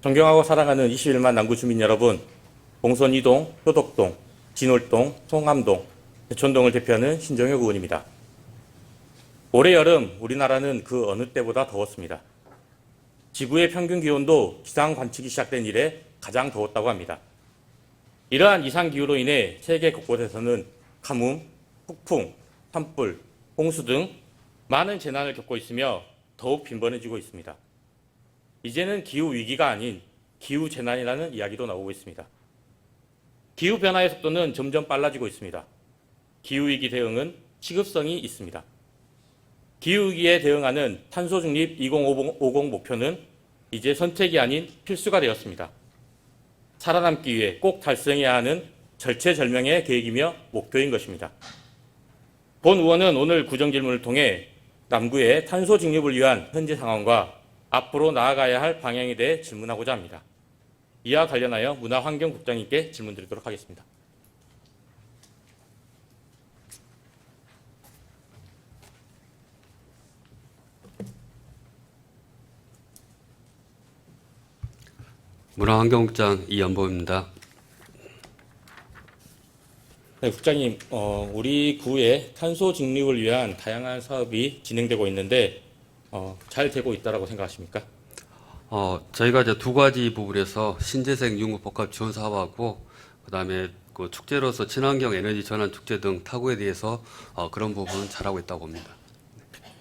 존경하고 사랑하는 21만 남구 주민 여러분, 봉선 2동, 효덕동, 진월동, 송암동, 대촌동을 대표하는 신정혁 의원입니다. 올해 여름 우리나라는 그 어느 때보다 더웠습니다. 지구의 평균 기온도 기상 관측이 시작된 이래 가장 더웠다고 합니다. 이러한 이상기후로 인해 세계 곳곳에서는 가뭄, 폭풍, 산불, 홍수 등 많은 재난을 겪고 있으며 더욱 빈번해지고 있습니다. 이제는 기후위기가 아닌 기후재난이라는 이야기도 나오고 있습니다. 기후변화의 속도는 점점 빨라지고 있습니다. 기후위기 대응은 시급성이 있습니다. 기후위기에 대응하는 탄소중립 2050 목표는 이제 선택이 아닌 필수가 되었습니다. 살아남기 위해 꼭 달성해야 하는 절체절명의 계획이며 목표인 것입니다. 본 의원은 오늘 구정질문을 통해 남구의 탄소중립을 위한 현재 상황과 앞으로 나아가야 할 방향에 대해 질문하고자 합니다. 이와 관련하여 문화환경국장님께 질문드리도록 하겠습니다. 문화환경국장 이연보입니다. 네, 국장님, 우리 구에 탄소 중립을 위한 다양한 사업이 진행되고 있는데 잘 되고 있다고 생각하십니까? 저희가 이제 두 가지 부분에서 신재생 융합 복합 지원 사업하고 그다음에 그 축제로서 친환경 에너지 전환 축제 등 타구에 대해서 그런 부분은 잘하고 있다고 봅니다.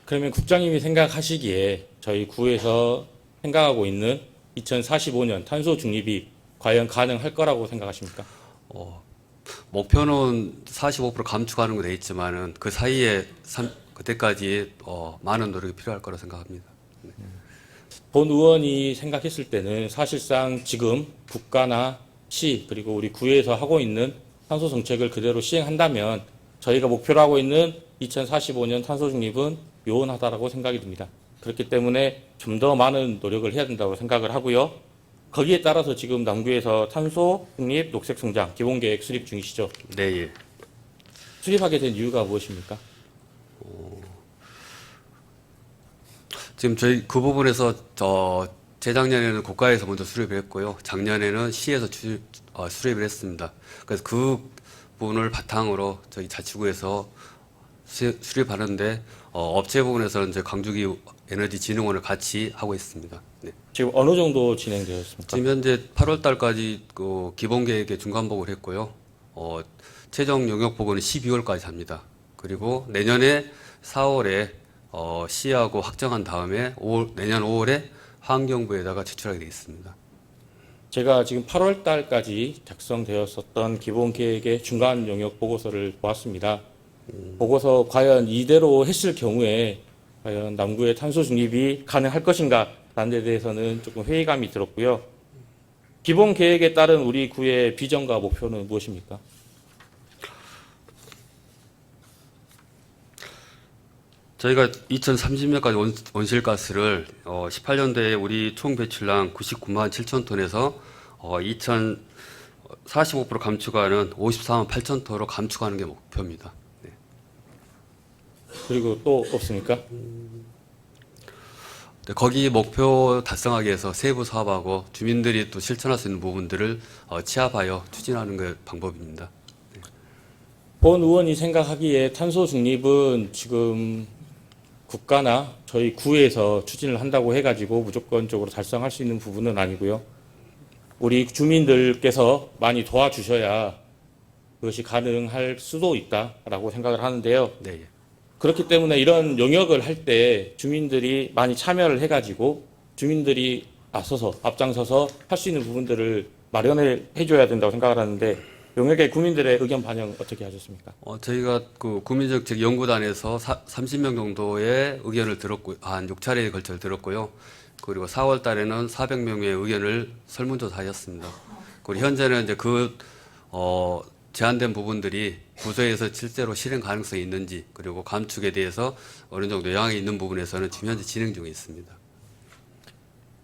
그러면 국장님이 생각하시기에 저희 구에서 생각하고 있는 2045년 탄소 중립이 과연 가능할 거라고 생각하십니까? 목표는 45% 감축하는 거 돼 있지만은 그 사이에 그때까지 많은 노력이 필요할 거라 생각합니다. 본 의원이 생각했을 때는 사실상 지금 국가나 시 그리고 우리 구에서 하고 있는 탄소 정책을 그대로 시행한다면 저희가 목표로 하고 있는 2045년 탄소 중립은 요원하다라고 생각이 듭니다. 그렇기 때문에 좀 더 많은 노력을 해야 된다고 생각을 하고요. 거기에 따라서 지금 남구에서 탄소 중립 녹색 성장 기본계획 수립 중이시죠? 네, 예. 수립하게 된 이유가 무엇입니까? 지금 저희 그 부분에서 재작년에는 국가에서 먼저 수립을 했고요. 작년에는 시에서 수립을 했습니다. 그래서 그 부분을 바탕으로 저희 자치구에서 수립하는데 업체 부분에서는 이제 광주기 에너지진흥원을 같이 하고 있습니다. 네. 지금 어느 정도 진행되었습니까? 지금 현재 8월 달까지 그 기본 계획에 중간 보고를 했고요. 최종 영역 보고는 12월까지 합니다. 그리고 내년에 4월에 시하고 확정한 다음에 내년 5월에 환경부에다가 제출하게 되어 있습니다. 제가 지금 8월 달까지 작성되었었던 기본 계획의 중간 영역 보고서를 보았습니다. 보고서 과연 이대로 했을 경우에 과연 남구의 탄소 중립이 가능할 것인가 라는 데 대해서는 조금 회의감이 들었고요. 기본 계획에 따른 우리 구의 비전과 목표는 무엇입니까? 저희가 2030년까지 온실가스를 18년도에 우리 총 배출량 99만 7천 톤에서 45% 감축하는 54만 8천 톤으로 감축하는 게 목표입니다. 네. 그리고 또 없습니까? 네, 거기 목표 달성하기 위해서 세부 사업하고 주민들이 또 실천할 수 있는 부분들을 취합하여 추진하는 게 방법입니다. 네. 본 의원이 생각하기에 탄소 중립은 지금 국가나 저희 구에서 추진을 한다고 해가지고 무조건적으로 달성할 수 있는 부분은 아니고요. 우리 주민들께서 많이 도와주셔야 그것이 가능할 수도 있다라고 생각을 하는데요. 네. 그렇기 때문에 이런 영역을 할 때 주민들이 많이 참여를 해가지고 주민들이 앞장서서 할 수 있는 부분들을 마련을 해줘야 된다고 생각을 하는데 영역의 구민들의 의견 반영 어떻게 하셨습니까? 저희가 그 국민정책 연구단에서 30명 정도의 의견을 들었고 한 6차례에 걸쳐 들었고요. 그리고 4월 달에는 400명의 의견을 설문조사하였습니다. 그리고 현재는 이제 제한된 부분들이 부서에서 실제로 실행 가능성이 있는지 그리고 감축에 대해서 어느 정도 영향이 있는 부분에서는 지금 현재 진행 중에 있습니다.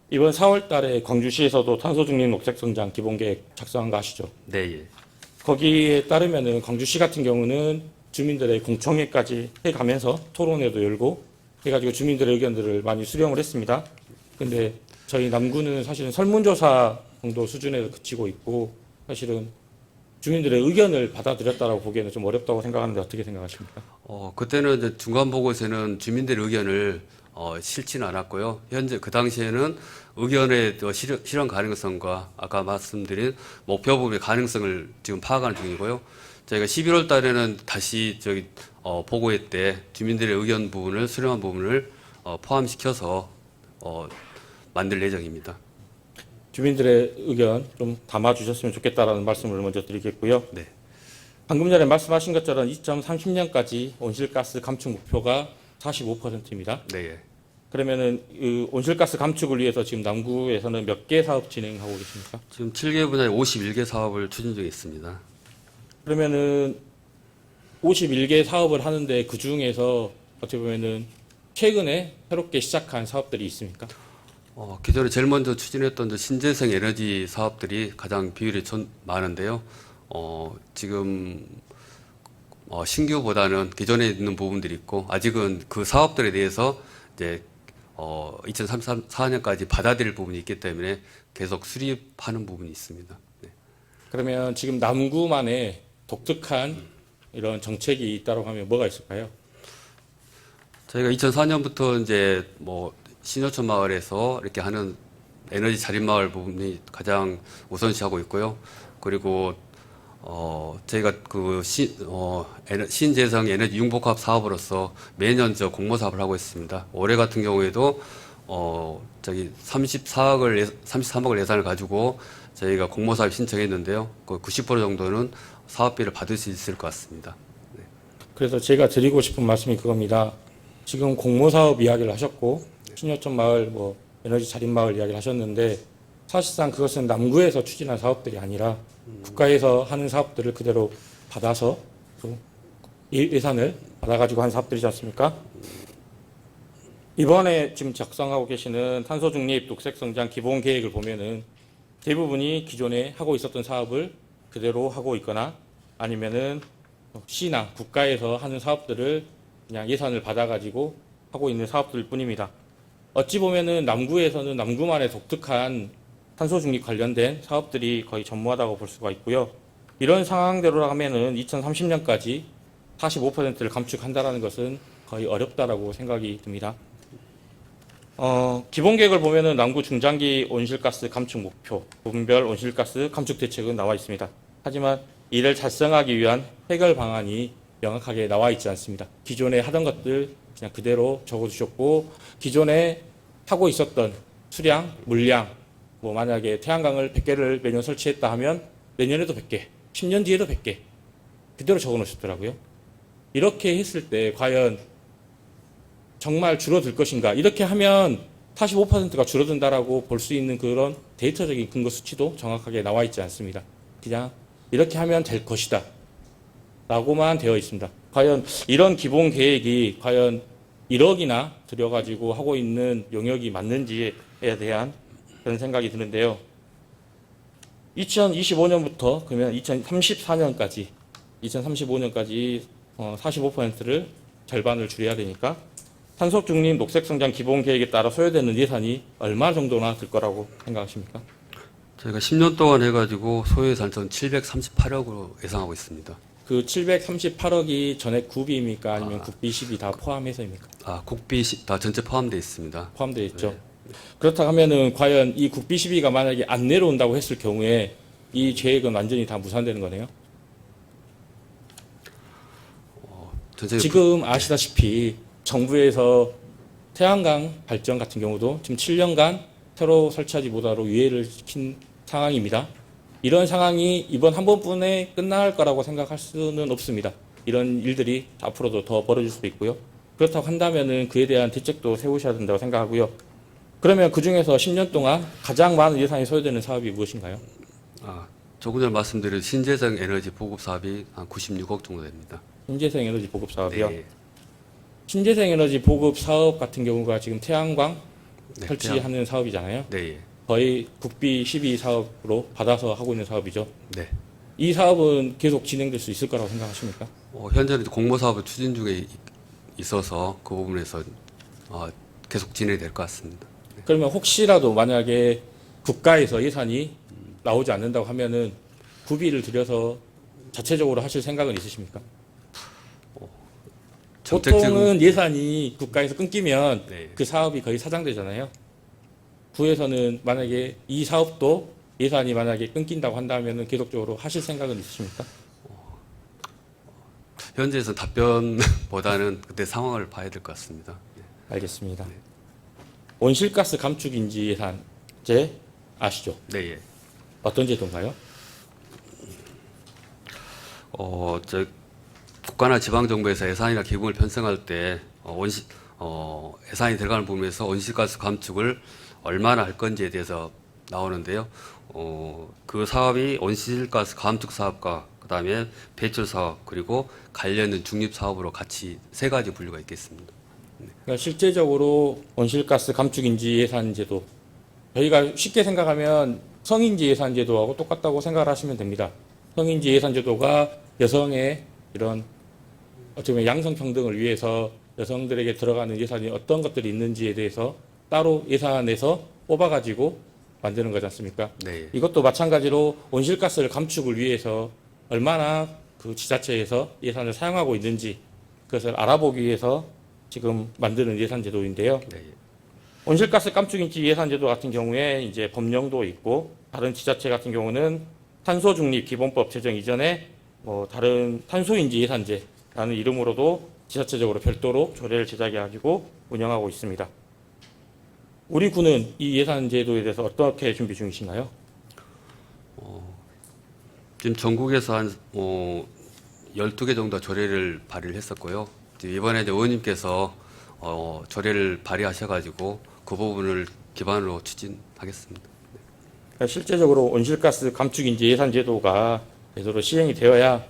이번 4월 달에 광주시에서도 탄소 중립 녹색 성장 기본계획 작성한 거 아시죠? 네, 예. 거기에 따르면은 광주시 같은 경우는 주민들의 공청회까지 해가면서 토론회도 열고 해가지고 주민들의 의견들을 많이 수렴을 했습니다. 근데 저희 남구는 사실은 설문조사 정도 수준에서 그치고 있고 사실은 주민들의 의견을 받아들였다고 보기에는 좀 어렵다고 생각하는데 어떻게 생각하십니까? 그때는 이제 중간 보고서는 주민들의 의견을 실지는 않았고요. 현재 그 당시에는 의견의 실현 가능성과 아까 말씀드린 목표 부분의 가능성을 지금 파악하는 중이고요. 저희가 11월 달에는 다시 보고회 때 주민들의 의견 부분을 수렴한 부분을 포함시켜서 만들 예정입니다. 주민들의 의견 좀 담아주셨으면 좋겠다라는 말씀을 먼저 드리겠고요. 네. 방금 전에 말씀하신 것처럼 2030년까지 온실가스 감축 목표가 45%입니다. 네. 그러면은 그 온실가스 감축을 위해서 지금 남구에서는 몇 개 사업 진행하고 계십니까? 지금 7개 분야에 51개 사업을 추진 중에 있습니다. 그러면은 51개 사업을 하는데 그 중에서 어떻게 보면은 최근에 새롭게 시작한 사업들이 있습니까? 기존에 제일 먼저 추진했던 신재생 에너지 사업들이 가장 비율이 많은데요. 지금 신규보다는 기존에 있는 부분들이 있고 아직은 그 사업들에 대해서 이제 2034년까지 받아들일 부분이 있기 때문에 계속 수립하는 부분이 있습니다. 네. 그러면 지금 남구만의 독특한 이런 정책이 있다고 하면 뭐가 있을까요? 저희가 2004년부터 이제 신호촌 마을에서 이렇게 하는 에너지 자립 마을 부분이 가장 우선시하고 있고요. 그리고 저희가 신재생 에너지 융복합 사업으로서 매년 공모 사업을 하고 있습니다. 올해 같은 경우에도 33억을 예산을 가지고 저희가 공모 사업 신청했는데요. 그 90% 정도는 사업비를 받을 수 있을 것 같습니다. 네. 그래서 제가 드리고 싶은 말씀이 그겁니다. 지금 공모사업 이야기를 하셨고 신호촌 마을 에너지 자립 마을 이야기를 하셨는데 사실상 그것은 남구에서 추진한 사업들이 아니라 국가에서 하는 사업들을 그대로 받아서 그 예산을 받아가지고 한 사업들이지 않습니까? 이번에 지금 작성하고 계시는 탄소 중립 녹색 성장 기본 계획을 보면은 대부분이 기존에 하고 있었던 사업을 그대로 하고 있거나 아니면은 시나 국가에서 하는 사업들을 그냥 예산을 받아가지고 하고 있는 사업들 뿐입니다. 어찌 보면은 남구에서는 남구만의 독특한 탄소 중립 관련된 사업들이 거의 전무하다고 볼 수가 있고요. 이런 상황대로라면은 2030년까지 45%를 감축한다라는 것은 거의 어렵다라고 생각이 듭니다. 기본 계획을 보면은 남구 중장기 온실가스 감축 목표, 부분별 온실가스 감축 대책은 나와 있습니다. 하지만 이를 달성하기 위한 해결 방안이 명확하게 나와 있지 않습니다. 기존에 하던 것들 그냥 그대로 적어주셨고 기존에 하고 있었던 수량, 물량, 만약에 태양광을 100개를 매년 설치했다 하면 내년에도 100개, 10년 뒤에도 100개 그대로 적어놓으셨더라고요. 이렇게 했을 때 과연 정말 줄어들 것인가? 이렇게 하면 45%가 줄어든다라고 볼 수 있는 그런 데이터적인 근거 수치도 정확하게 나와 있지 않습니다. 그냥 이렇게 하면 될 것이다 라고만 되어 있습니다. 과연 이런 기본 계획이 과연 1억이나 들여가지고 하고 있는 용역이 맞는지에 대한 그런 생각이 드는데요. 2025년부터 그러면 2034년까지 45%를 절반을 줄여야 되니까 탄소 중립 녹색 성장 기본 계획에 따라 소요되는 예산이 얼마 정도나 들 거라고 생각하십니까? 저희가 10년 동안 해가지고 소요 예산 전 738억으로 예상하고 있습니다. 그 738억이 전액 구비입니까? 아니면 국비 10이 다 포함해서입니까? 국비 다 전체 포함되어 있습니다. 포함되어 있죠. 네. 그렇다고 하면은 과연 이 국비 12가 만약에 안 내려온다고 했을 경우에 이 계획은 완전히 다 무산되는 거네요. 지금 아시다시피 정부에서 태양광 발전 같은 경우도 지금 7년간 새로 설치하지 못하도록 유예를 시킨 상황입니다. 이런 상황이 이번 한 번뿐에 끝날 거라고 생각할 수는 없습니다. 이런 일들이 앞으로도 더 벌어질 수도 있고요. 그렇다고 한다면은 그에 대한 대책도 세우셔야 된다고 생각하고요. 그러면 그 중에서 10년 동안 가장 많은 예산이 소요되는 사업이 무엇인가요? 조금 전에 말씀드린 신재생 에너지 보급 사업이 한 96억 정도 됩니다. 신재생 에너지 보급 사업이요? 네. 신재생 에너지 보급 사업 같은 경우가 지금 태양광 네, 설치하는 사업이잖아요. 네. 거의 국비 12 사업으로 받아서 하고 있는 사업이죠. 네. 이 사업은 계속 진행될 수 있을 거라고 생각하십니까? 현재는 공모 사업을 추진 중에 있어서 그 부분에서 계속 진행될 것 같습니다. 그러면 혹시라도 만약에 국가에서 예산이 나오지 않는다고 하면은 구비를 들여서 자체적으로 하실 생각은 있으십니까? 보통은 예산이 국가에서 끊기면 네. 그 사업이 거의 사장되잖아요. 구에서는 만약에 이 사업도 예산이 만약에 끊긴다고 한다면은 계속적으로 하실 생각은 있으십니까? 현재에서 답변보다는 그때 상황을 봐야 될 것 같습니다. 알겠습니다. 온실가스 감축 인지 예산제 아시죠? 네, 예. 어떤 제도인가요? 저 국가나 지방 정부에서 예산이나 기금을 편성할 때 예산이 들어가는 부분에서 온실가스 감축을 얼마나 할 건지에 대해서 나오는데요. 그 사업이 온실가스 감축 사업과 그다음에 배출 사업 그리고 관련된 중립 사업으로 같이 세 가지 분류가 있겠습니다. 그러니까 실제적으로 온실가스 감축 인지 예산 제도 저희가 쉽게 생각하면 성인지 예산 제도하고 똑같다고 생각을 하시면 됩니다. 성인지 예산 제도가 여성의 이런 어떻게 보면 양성평등을 위해서 여성들에게 들어가는 예산이 어떤 것들이 있는지에 대해서 따로 예산에서 뽑아가지고 만드는 거지 않습니까? 네. 이것도 마찬가지로 온실가스를 감축을 위해서 얼마나 그 지자체에서 예산을 사용하고 있는지 그것을 알아보기 위해서 지금 만드는 예산 제도인데요. 네. 온실가스 감축인지 예산 제도 같은 경우에 이제 법령도 있고 다른 지자체 같은 경우는 탄소중립 기본법 제정 이전에 뭐 다른 탄소인지 예산제라는 이름으로도 지자체적으로 별도로 조례를 제작해가지고 운영하고 있습니다. 우리 군은 이 예산 제도에 대해서 어떻게 준비 중이신가요? 지금 전국에서 한 12개 정도 조례를 발의를 했었고요. 이번에 이제 의원님께서 조례를 발의하셔가지고 그 부분을 기반으로 추진하겠습니다. 그러니까 실제적으로 온실가스 감축인지 예산 제도가 제대로 시행이 되어야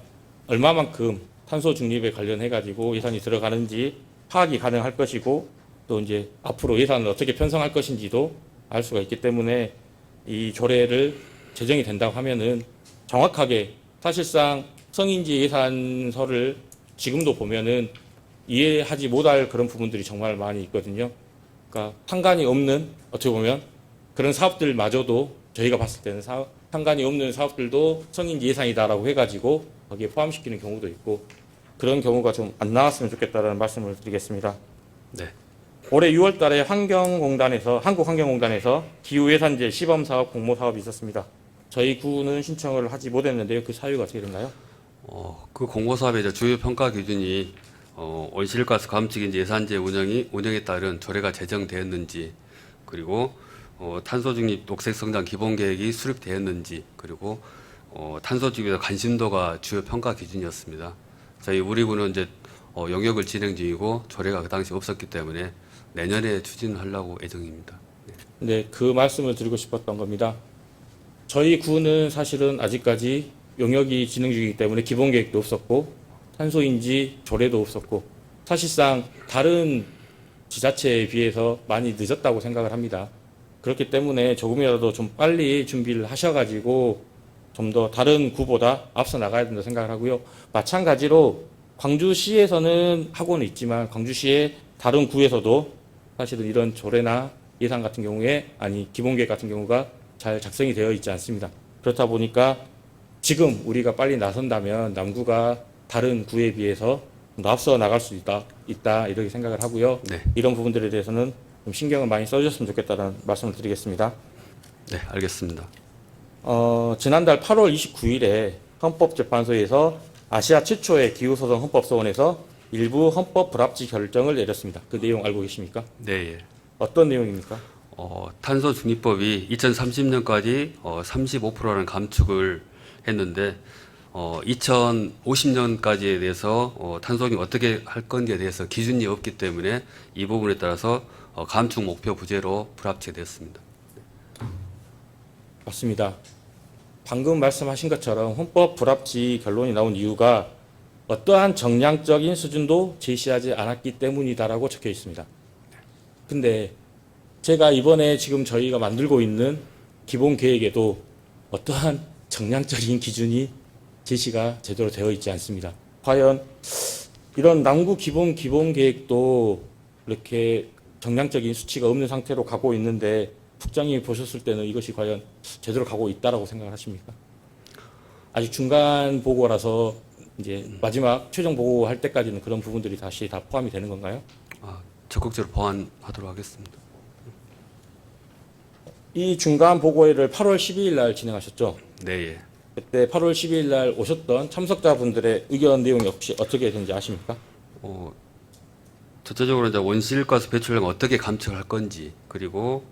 얼마만큼 탄소 중립에 관련해 가지고 예산이 들어가는지 파악이 가능할 것이고 또 이제 앞으로 예산을 어떻게 편성할 것인지도 알 수가 있기 때문에 이 조례를 제정이 된다고 하면은 정확하게 사실상 성인지 예산서를 지금도 보면은 이해하지 못할 그런 부분들이 정말 많이 있거든요. 그러니까 상관이 없는 어떻게 보면 그런 사업들마저도 저희가 봤을 때는 상관이 없는 사업들도 성인지 예산이다라고 해가지고 거기에 포함시키는 경우도 있고 그런 경우가 좀 안 나왔으면 좋겠다라는 말씀을 드리겠습니다. 네. 올해 6월 달에 한국환경공단에서 기후예산제 시범사업 공모사업이 있었습니다. 저희 구는 신청을 하지 못했는데요. 그 사유가 어떻게 됐나요? 그 공모사업의 이제 주요 평가 기준이 온실가스 감축인지 예산제 운영에 따른 조례가 제정되었는지 그리고 탄소 중립 녹색 성장 기본 계획이 수립되었는지 그리고 탄소 중립에 관심도가 주요 평가 기준이었습니다. 우리 군은 이제 영역을 진행 중이고 조례가 그 당시 없었기 때문에 내년에 추진하려고 예정입니다. 네, 그 말씀을 드리고 싶었던 겁니다. 저희 구는 사실은 아직까지 용역이 진행 중이기 때문에 기본 계획도 없었고 탄소인지 조례도 없었고 사실상 다른 지자체에 비해서 많이 늦었다고 생각을 합니다. 그렇기 때문에 조금이라도 좀 빨리 준비를 하셔가지고 좀 더 다른 구보다 앞서 나가야 된다고 생각을 하고요. 마찬가지로 광주시에서는 하고는 있지만 광주시의 다른 구에서도 사실은 이런 조례나 예산 같은 경우에 기본 계획 같은 경우가 잘 작성이 되어 있지 않습니다. 그렇다 보니까 지금 우리가 빨리 나선다면 남구가 다른 구에 비해서 좀 더 앞서 나갈 수 있다 이렇게 생각을 하고요. 네. 이런 부분들에 대해서는 좀 신경을 많이 써주셨으면 좋겠다는 말씀을 드리겠습니다. 네, 알겠습니다. 지난달 8월 29일에 헌법재판소에서 아시아 최초의 기후소송 헌법소원에서 일부 헌법 불합치 결정을 내렸습니다. 그 내용 알고 계십니까? 네, 예. 어떤 내용입니까? 탄소 중립법이 2030년까지 35%라는 감축을 했는데 2050년까지에 대해서 탄소 중립 어떻게 할 건지에 대해서 기준이 없기 때문에 이 부분에 따라서 감축 목표 부재로 불합치됐습니다. 맞습니다. 방금 말씀하신 것처럼 헌법 불합치 결론이 나온 이유가 어떠한 정량적인 수준도 제시하지 않았기 때문이다라고 적혀 있습니다. 근데 제가 이번에 지금 저희가 만들고 있는 기본 계획에도 어떠한 정량적인 기준이 제시가 제대로 되어 있지 않습니다. 과연 이런 남구 기본 계획도 이렇게 정량적인 수치가 없는 상태로 가고 있는데 국장님이 보셨을 때는 이것이 과연 제대로 가고 있다라고 생각을 하십니까? 아직 중간 보고라서 이제 마지막 최종 보고할 때까지는 그런 부분들이 다시 다 포함이 되는 건가요? 적극적으로 보완하도록 하겠습니다. 이 중간 보고회를 8월 12일 날 진행하셨죠? 네, 예. 그때 8월 12일 날 오셨던 참석자분들의 의견 내용이 혹시 어떻게 되는지 아십니까? 전체적으로 이제 온실가스 배출량 어떻게 감축할 건지, 그리고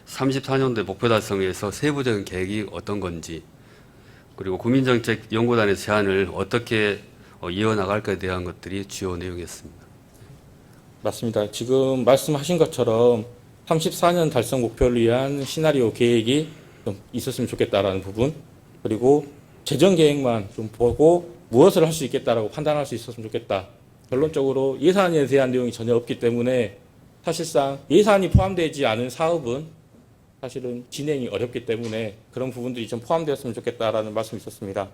34년도에 목표 달성에 위해서 세부적인 계획이 어떤 건지, 그리고 국민정책 연구단의 제안을 어떻게 이어나갈까에 대한 것들이 주요 내용이었습니다. 맞습니다. 지금 말씀하신 것처럼 34년 달성 목표를 위한 시나리오 계획이 좀 있었으면 좋겠다라는 부분, 그리고 재정 계획만 좀 보고 무엇을 할 수 있겠다라고 판단할 수 있었으면 좋겠다. 결론적으로 예산에 대한 내용이 전혀 없기 때문에 사실상 예산이 포함되지 않은 사업은 사실은 진행이 어렵기 때문에 그런 부분들이 좀 포함되었으면 좋겠다라는 말씀이 있었습니다.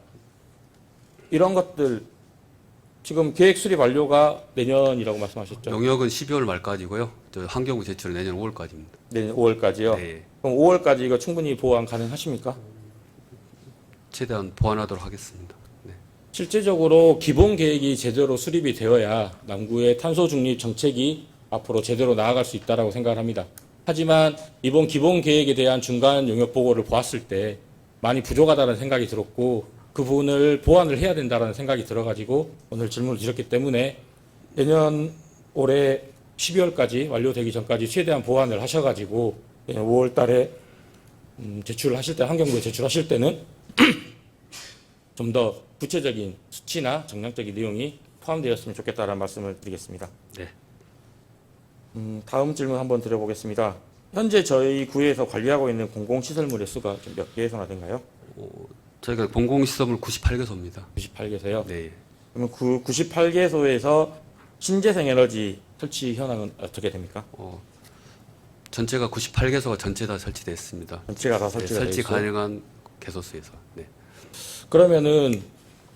이런 것들 지금 계획 수립 완료가 내년이라고 말씀하셨죠? 용역은 12월 말까지고요. 환경부 제출은 내년 5월까지입니다. 내년 5월까지요? 네, 그럼 5월까지 이거 충분히 보완 가능하십니까? 최대한 보완하도록 하겠습니다. 네. 실제적으로 기본 계획이 제대로 수립이 되어야 남구의 탄소 중립 정책이 앞으로 제대로 나아갈 수 있다라고 생각을 합니다. 하지만 이번 기본 계획에 대한 중간 용역 보고를 보았을 때 많이 부족하다는 생각이 들었고 그 부분을 보완을 해야 된다는 생각이 들어가지고 오늘 질문을 드렸기 때문에 내년 올해 12월까지 완료되기 전까지 최대한 보완을 하셔가지고 5월 달에 제출을 하실 때 환경부에 제출하실 때는 좀 더 구체적인 수치나 정량적인 내용이 포함되었으면 좋겠다는 말씀을 드리겠습니다. 네. 다음 질문 한번 드려보겠습니다. 현재 저희 구에서 관리하고 있는 공공시설물의 수가 몇 개소나 된가요? 저희가 공공시설물 98개소입니다. 98개소요? 네. 그러면 그 98개소에서 신재생 에너지 설치 현황은 어떻게 됩니까? 전체가 98개소가 전체 다 설치되어 있습니다. 전체가 다 네, 설치가 되어 설치 있어요? 가능한 개소수에서. 네. 그러면은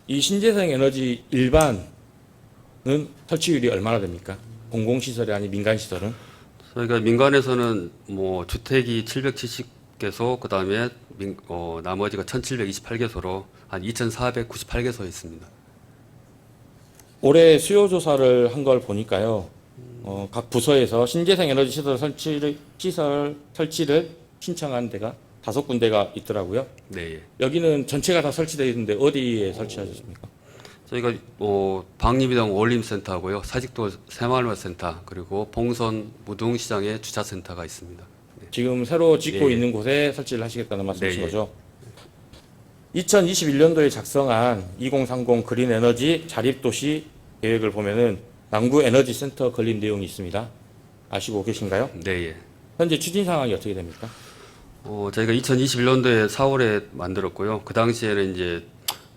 이 신재생 에너지 일반은 설치율이 얼마나 됩니까? 공공시설이 아닌 민간시설은? 저희가 민간에서는 뭐 주택이 770개소, 그 다음에 나머지가 1,728개소로 한 2,498개소 있습니다. 올해 수요 조사를 한 걸 보니까요. 각 부서에서 신재생 에너지 시설 설치를 신청한 데가 5군데가 있더라고요. 네. 여기는 전체가 다 설치되어 있는데 어디에 설치하셨습니까? 저희가 방림이동 원림센터하고요, 사직도 새마을센터, 그리고 봉선 무등시장에 주차센터가 있습니다. 네. 지금 새로 짓고 예. 있는 곳에 설치를 하시겠다는 말씀이신 네, 예. 거죠? 2021년도에 작성한 2030 그린 에너지 자립도시 계획을 보면은 남구 에너지 센터 걸린 내용이 있습니다. 아시고 계신가요? 네. 예. 현재 추진 상황이 어떻게 됩니까? 저희가 2021년도에 4월에 만들었고요. 그 당시에는 이제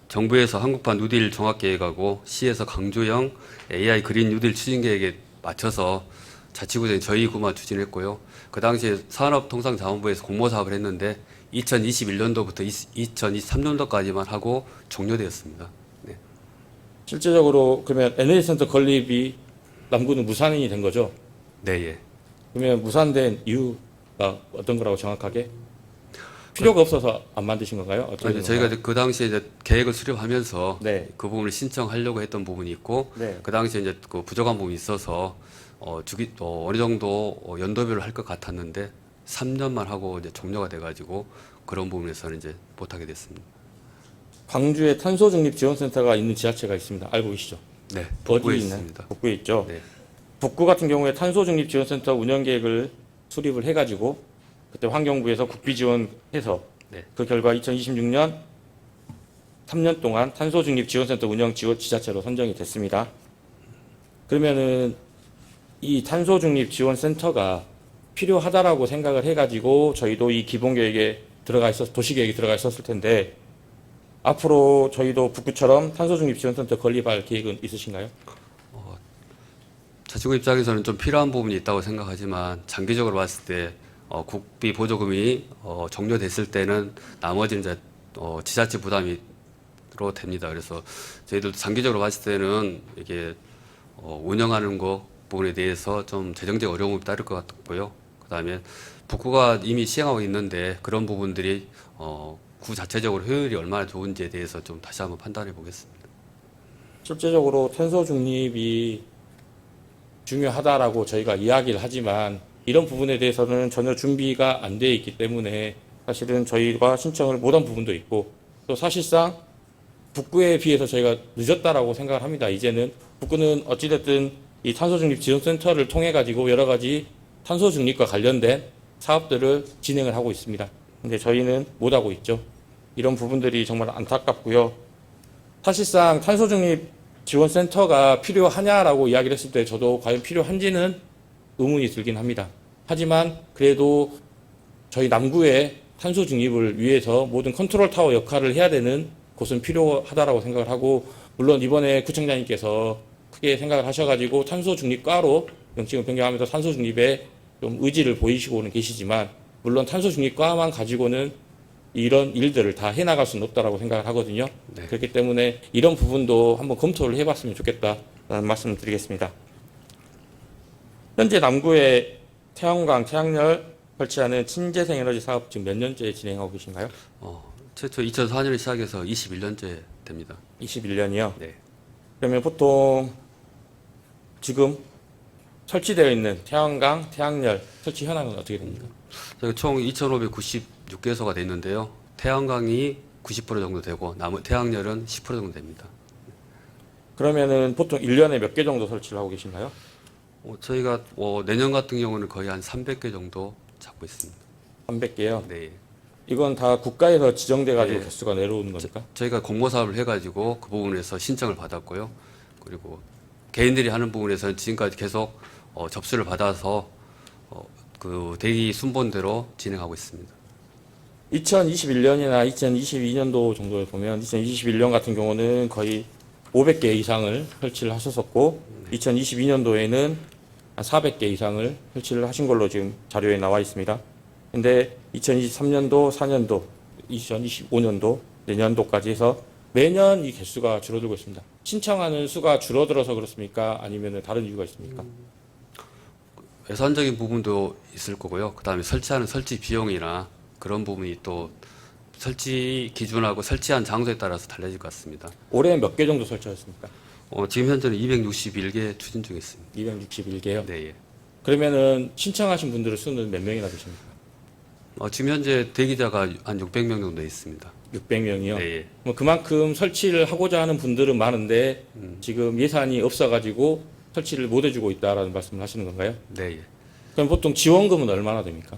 정부에서 한국판 뉴딜 종합계획하고 시에서 강조형 AI 그린 뉴딜 추진계획에 맞춰서 자치구적인 저희 구만 추진했고요. 그 당시에 산업통상자원부에서 공모사업을 했는데 2021년도부터 2023년도까지만 하고 종료되었습니다. 네. 실제적으로 그러면 에너지 센터 건립이 남구는 무산이 된 거죠? 네, 예. 그러면 무산된 이유가 어떤 거라고 정확하게? 필요가 없어서 안 만드신 건가요? 어떻게 아니, 된 저희가 건가요? 이제 그 당시에 이제 계획을 수립하면서 네. 그 부분을 신청하려고 했던 부분이 있고, 네. 그 당시에 이제 그 부족한 부분이 있어서 어느 정도 연도별로 할 것 같았는데 3년만 하고 이제 종료가 돼가지고 그런 부분에서는 이제 못하게 됐습니다. 광주에 탄소중립지원센터가 있는 지자체가 있습니다. 알고 계시죠? 네, 어디에 북구에 있나요? 있습니다. 북구에 있죠. 네, 북구 같은 경우에 탄소중립지원센터 운영 계획을 수립을 해가지고 그때 환경부에서 국비 지원해서 네. 그 결과 2026년 3년 동안 탄소중립지원센터 운영 지원 지자체로 선정이 됐습니다. 그러면은 이 탄소중립지원센터가 필요하다라고 생각을 해가지고 저희도 이 기본계획에 도시계획에 들어가 있었을 텐데 앞으로 저희도 북구처럼 탄소중립지원센터 건립할 계획은 있으신가요? 자치구 입장에서는 좀 필요한 부분이 있다고 생각하지만 장기적으로 봤을 때 국비 보조금이 종료됐을 때는 나머지는 이제 지자체 부담으로 됩니다. 그래서 저희들도 장기적으로 봤을 때는 이게 운영하는 거 부분에 대해서 좀 재정적 어려움이 따를 것 같고요. 그다음에 북구가 이미 시행하고 있는데 그런 부분들이 구 자체적으로 효율이 얼마나 좋은지에 대해서 좀 다시 한번 판단해 보겠습니다. 실제적으로 탄소 중립이 중요하다라고 저희가 이야기를 하지만 이런 부분에 대해서는 전혀 준비가 안 돼 있기 때문에 사실은 저희가 신청을 못한 부분도 있고 또 사실상 북구에 비해서 저희가 늦었다라고 생각을 합니다. 이제는 북구는 어찌됐든 이 탄소중립 지원센터를 통해 가지고 여러 가지 탄소중립과 관련된 사업들을 진행을 하고 있습니다. 근데 저희는 못하고 있죠. 이런 부분들이 정말 안타깝고요. 사실상 탄소중립 지원센터가 필요하냐라고 이야기를 했을 때 저도 과연 필요한지는 의문이 들긴 합니다. 하지만 그래도 저희 남구의 탄소중립을 위해서 모든 컨트롤 타워 역할을 해야 되는 곳은 필요하다라고 생각을 하고, 물론 이번에 구청장님께서 크게 생각을 하셔가지고 탄소중립과로 명칭을 변경하면서 탄소중립에 좀 의지를 보이시고는 계시지만, 물론 탄소중립과만 가지고는 이런 일들을 다 해나갈 수는 없다라고 생각을 하거든요. 네. 그렇기 때문에 이런 부분도 한번 검토를 해봤으면 좋겠다라는 말씀을 드리겠습니다. 현재 남구에 태양광, 태양열 설치하는 친재생 에너지 사업 지금 몇 년째 진행하고 계신가요? 최초 2004년에 시작해서 21년째 됩니다. 21년이요. 네. 그러면 보통 지금 설치되어 있는 태양광, 태양열 설치 현황은 어떻게 됩니까? 저희가 총 2,596개소가 돼 있는데요. 태양광이 90% 정도 되고 나머지 태양열은 10% 정도 됩니다. 그러면은 보통 1년에 몇 개 정도 설치를 하고 계신가요? 저희가 내년 같은 경우는 거의 한 300개 정도 잡고 있습니다. 300개요. 네. 이건 다 국가에서 지정돼 가지고 네. 개수가 내려오는 겁니까? 저희가 공모 사업을 해가지고 그 부분에서 신청을 받았고요. 그리고 개인들이 하는 부분에서는 지금까지 계속 접수를 받아서 그 대기 순번대로 진행하고 있습니다. 2021년이나 2022년도 정도에 보면 2021년 같은 경우는 거의 500개 이상을 설치를 하셨었고 2022년도에는 한 400개 이상을 설치를 하신 걸로 지금 자료에 나와 있습니다. 근데 2023년도, 4년도, 2025년도, 내년도까지 해서 매년 이 개수가 줄어들고 있습니다. 신청하는 수가 줄어들어서 그렇습니까? 아니면 다른 이유가 있습니까? 예산적인 부분도 있을 거고요. 그다음에 설치하는 설치 비용이나 그런 부분이 또 설치 기준하고 설치한 장소에 따라서 달라질 것 같습니다. 올해 몇 개 정도 설치하셨습니까? 지금 현재는 261개 추진 중에 있습니다. 261개요. 네, 예. 그러면은 신청하신 분들의 수는 몇 명이나 되십니까? 지금 현재 대기자가 한 600명 정도 있습니다. 600명이요. 네, 예. 뭐 그만큼 설치를 하고자 하는 분들은 많은데 지금 예산이 없어가지고 설치를 못 해주고 있다라는 말씀을 하시는 건가요? 네, 예. 그럼 보통 지원금은 얼마나 됩니까?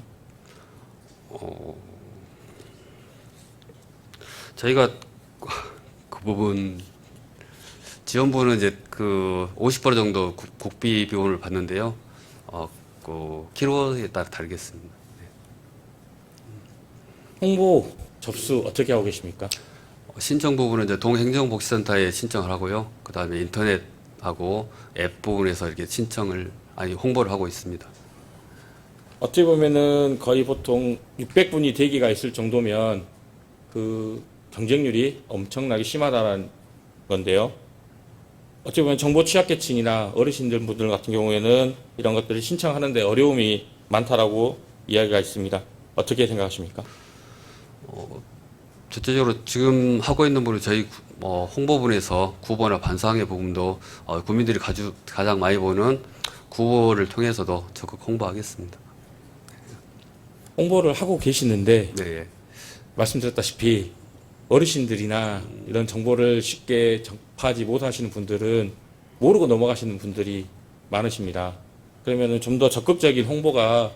저희가 그 부분 지원부는 이제 그 50% 정도 국비 비용을 받는데요. 그 킬로에 따라 다르겠습니다. 홍보 접수 어떻게 하고 계십니까? 신청 부분은 이제 동행정복지센터에 신청을 하고요. 그 다음에 인터넷하고 앱 부분에서 이렇게 홍보를 하고 있습니다. 어떻게 보면은 거의 보통 600분이 대기가 있을 정도면 그 경쟁률이 엄청나게 심하다는 건데요. 어떻게 보면 정보 취약계층이나 어르신들 같은 경우에는 이런 것들을 신청하는데 어려움이 많다라고 이야기가 있습니다. 어떻게 생각하십니까? 전체적으로 지금 하고 있는 부분 저희 홍보분에서 구보나 반상의 부분도 국민들이 가장 많이 보는 구보를 통해서도 적극 홍보하겠습니다. 홍보를 하고 계시는데 네. 말씀드렸다시피 어르신들이나 이런 정보를 쉽게 접하지 못하시는 분들은 모르고 넘어가시는 분들이 많으십니다. 그러면 좀 더 적극적인 홍보가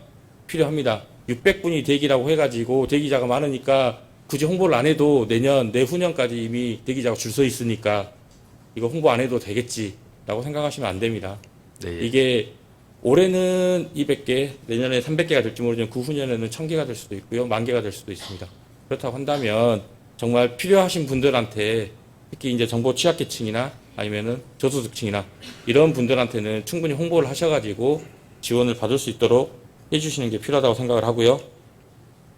필요합니다. 600분이 대기라고 해가지고 대기자가 많으니까 굳이 홍보를 안 해도 내후년까지 이미 대기자가 줄 서 있으니까 이거 홍보 안 해도 되겠지라고 생각하시면 안 됩니다. 네. 이게 올해는 200개, 내년에 300개가 될지 모르지만 그 후년에는 1000개가 될 수도 있고요. 10,000개가 될 수도 있습니다. 그렇다고 한다면 정말 필요하신 분들한테 특히 이제 정보 취약계층이나 아니면은 저소득층이나 이런 분들한테는 충분히 홍보를 하셔가지고 지원을 받을 수 있도록 해주시는 게 필요하다고 생각을 하고요.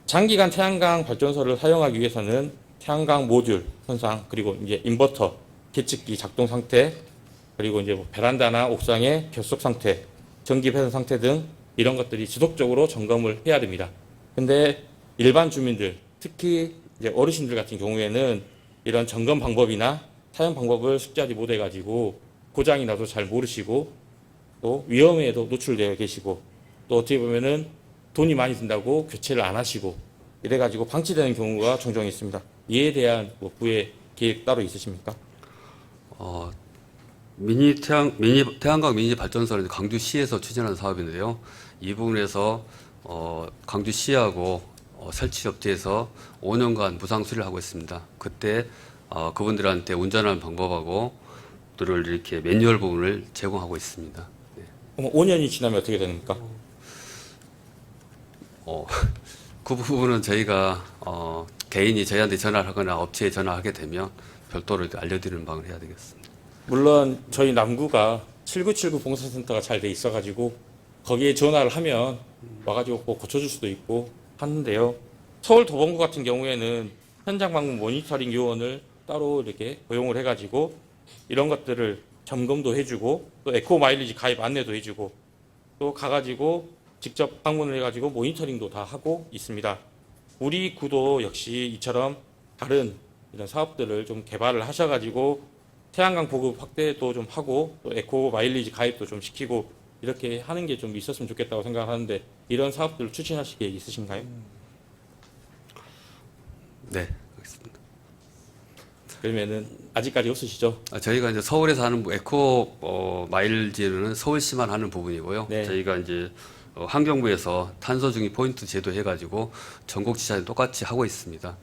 장기간 태양광 발전소를 사용하기 위해서는 태양광 모듈 손상 그리고 이제 인버터 계측기 작동 상태 그리고 이제 뭐 베란다나 옥상의 결속 상태, 전기 배선 상태 등 이런 것들이 지속적으로 점검을 해야 됩니다. 근데 일반 주민들, 특히 이제 어르신들 같은 경우에는 이런 점검 방법이나 사용 방법을 숙지하지 못해가지고 고장이 나도 잘 모르시고 또 위험에도 노출되어 계시고 또 어떻게 보면은 돈이 많이 든다고 교체를 안 하시고 이래가지고 방치되는 경우가 종종 있습니다. 이에 대한 뭐 부의 계획 따로 있으십니까? 어, 태양광 미니 발전소는 광주시에서 추진하는 사업인데요. 이 부분에서 광주시하고 설치 업체에서 5년간 무상 수리를 하고 있습니다. 그때 그분들한테 운전하는 방법하고 들을 이렇게 매뉴얼 부분을 제공하고 있습니다. 네. 그럼 5년이 지나면 어떻게 됩니까? 그 부분은 저희가 개인이 저희한테 전화를 하거나 업체에 전화하게 되면 별도로 알려드리는 방을 해야 되겠습니다. 물론 저희 남구가 7979 봉사센터가 잘 돼 있어가지고 거기에 전화를 하면 와가지고 꼭 고쳐줄 수도 있고 하는데요. 서울 도봉구 같은 경우에는 현장 방문 모니터링 요원을 따로 이렇게 고용을 해가지고 이런 것들을 점검도 해주고 또 에코 마일리지 가입 안내도 해주고 또 가가지고 직접 방문을 해가지고 모니터링도 다 하고 있습니다. 우리 구도 역시 이처럼 다른 이런 사업들을 좀 개발을 하셔가지고 태양광 보급 확대도 좀 하고 또 에코 마일리지 가입도 좀 시키고 이렇게 하는 게 좀 있었으면 좋겠다고 생각하는데 이런 사업들을 추진하실 계획 있으신가요? 네, 알겠습니다. 그러면은 아직까지 없으시죠? 저희가 이제 서울에서 하는 에코 마일리지는 서울시만 하는 부분이고요. 네. 저희가 이제 환경부에서 탄소 중립 포인트 제도 해가지고 전국 지자체 똑같이 하고 있습니다.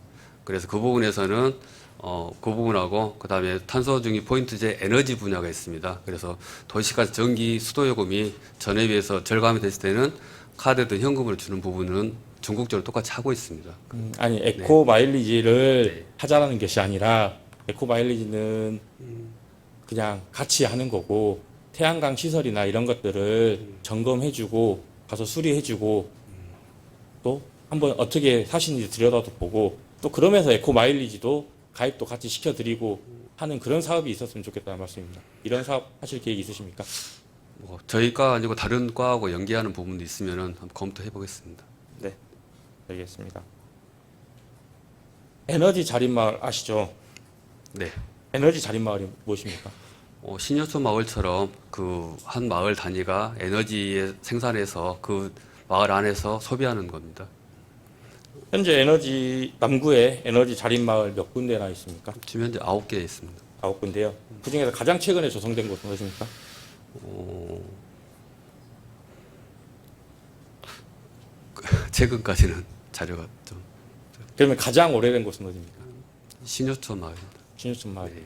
그래서 그 부분에서는 그 부분하고 그다음에 탄소 중립 포인트제 에너지 분야가 있습니다. 그래서 도시가스 전기 수도 요금이 전에 비해서 절감이 됐을 때는 카드든 현금으로 주는 부분은 전국적으로 똑같이 하고 있습니다. 아니 에코 마일리지를 네. 하자라는 것이 아니라 에코 마일리지는 그냥 같이 하는 거고 태양광 시설이나 이런 것들을 점검해주고 가서 수리해주고 또 한번 어떻게 사시는지 들여다도 보고 또 그러면서 에코 마일리지도 가입도 같이 시켜드리고 하는 그런 사업이 있었으면 좋겠다는 말씀입니다. 이런 사업 하실 계획 있으십니까? 저희 과 아니고 다른 과하고 연계하는 부분도 있으면은 한번 검토해 보겠습니다. 네, 알겠습니다. 에너지 자립마을 아시죠? 네. 에너지 자립마을이 무엇입니까? 신여촌 마을처럼 그 한 마을 단위가 에너지에 생산해서 그 마을 안에서 소비하는 겁니다. 현재 남구에 에너지 자립마을 몇 군데나 있습니까? 지금 현재 9개 있습니다. 9군데요. 그 중에서 가장 최근에 조성된 곳은 어디입니까? 최근까지는 자료가 좀 그러면 가장 오래된 곳은 어디입니까? 신여촌 마을입니다. 신유촌 마을. 네.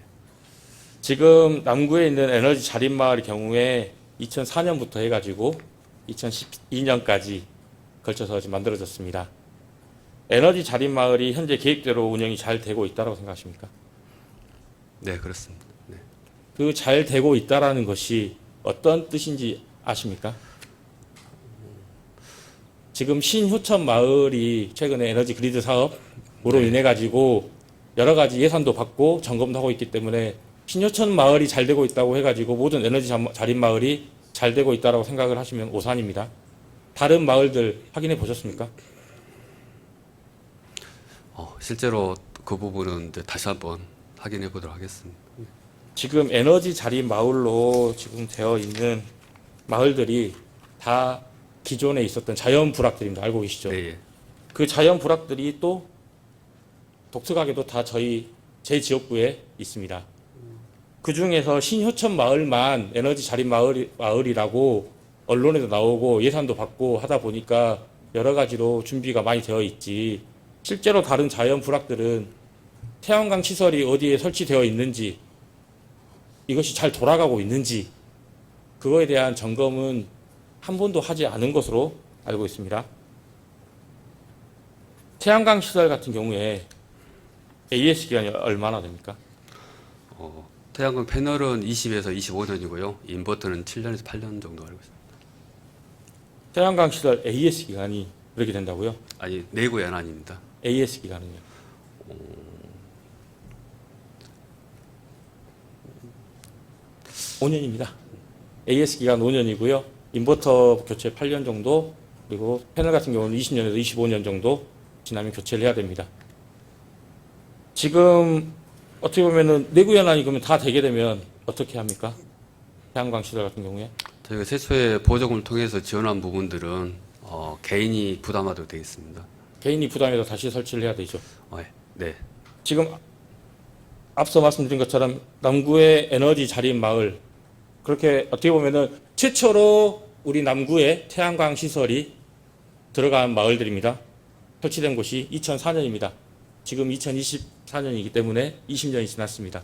지금 남구에 있는 에너지 자립마을의 경우에 2004년부터 해가지고 2012년까지 걸쳐서 지금 만들어졌습니다. 에너지 자립마을이 현재 계획대로 운영이 잘 되고 있다고 생각하십니까? 네, 그렇습니다. 네. 그 잘 되고 있다라는 것이 어떤 뜻인지 아십니까? 지금 신효천 마을이 최근에 에너지 그리드 사업으로 인해 가지고 여러 가지 예산도 받고 점검도 하고 있기 때문에 신효천 마을이 잘 되고 있다고 해가지고 모든 에너지 자립 마을이 잘 되고 있다고 생각을 하시면 오산입니다. 다른 마을들 확인해 보셨습니까? 실제로 그 부분은 이제 다시 한번 확인해 보도록 하겠습니다. 지금 에너지 자립 마을로 지금 되어 있는 마을들이 다 기존에 있었던 자연 불악들입니다. 알고 계시죠? 네, 예. 그 자연 불악들이 또 독특하게도 다 제 지역구에 있습니다. 그 중에서 신효천 마을만 에너지 자립 마을이라고 언론에도 나오고 예산도 받고 하다 보니까 여러 가지로 준비가 많이 되어 있지. 실제로 다른 자연 불악들은 태양광 시설이 어디에 설치되어 있는지 이것이 잘 돌아가고 있는지 그거에 대한 점검은 한 번도 하지 않은 것으로 알고 있습니다. 태양광 시설 같은 경우에 AS 기간이 얼마나 됩니까? 태양광 패널은 20에서 25년이고요. 인버터는 7년에서 8년 정도 알고 있습니다. 태양광 시설 AS 기간이 그렇게 된다고요? 아니, 내구 연한입니다. AS 기간은요? 5년입니다. AS 기간 5년이고요. 인버터 교체 8년 정도, 그리고 패널 같은 경우는 20년에서 25년 정도 지나면 교체를 해야 됩니다. 지금 어떻게 보면은 내구 연한이 그러면 다 되게 되면 어떻게 합니까? 태양광 시설 같은 경우에 저희가 세초에 보조금을 통해서 지원한 부분들은 개인이 부담하도록 되어 있습니다. 개인이 부담해서 다시 설치를 해야 되죠. 네. 지금 앞서 말씀드린 것처럼 남구의 에너지 자립 마을, 그렇게 어떻게 보면은 최초로 우리 남구에 태양광 시설이 들어간 마을들입니다. 설치된 곳이 2004년입니다. 지금 2024년이기 때문에 20년이 지났습니다.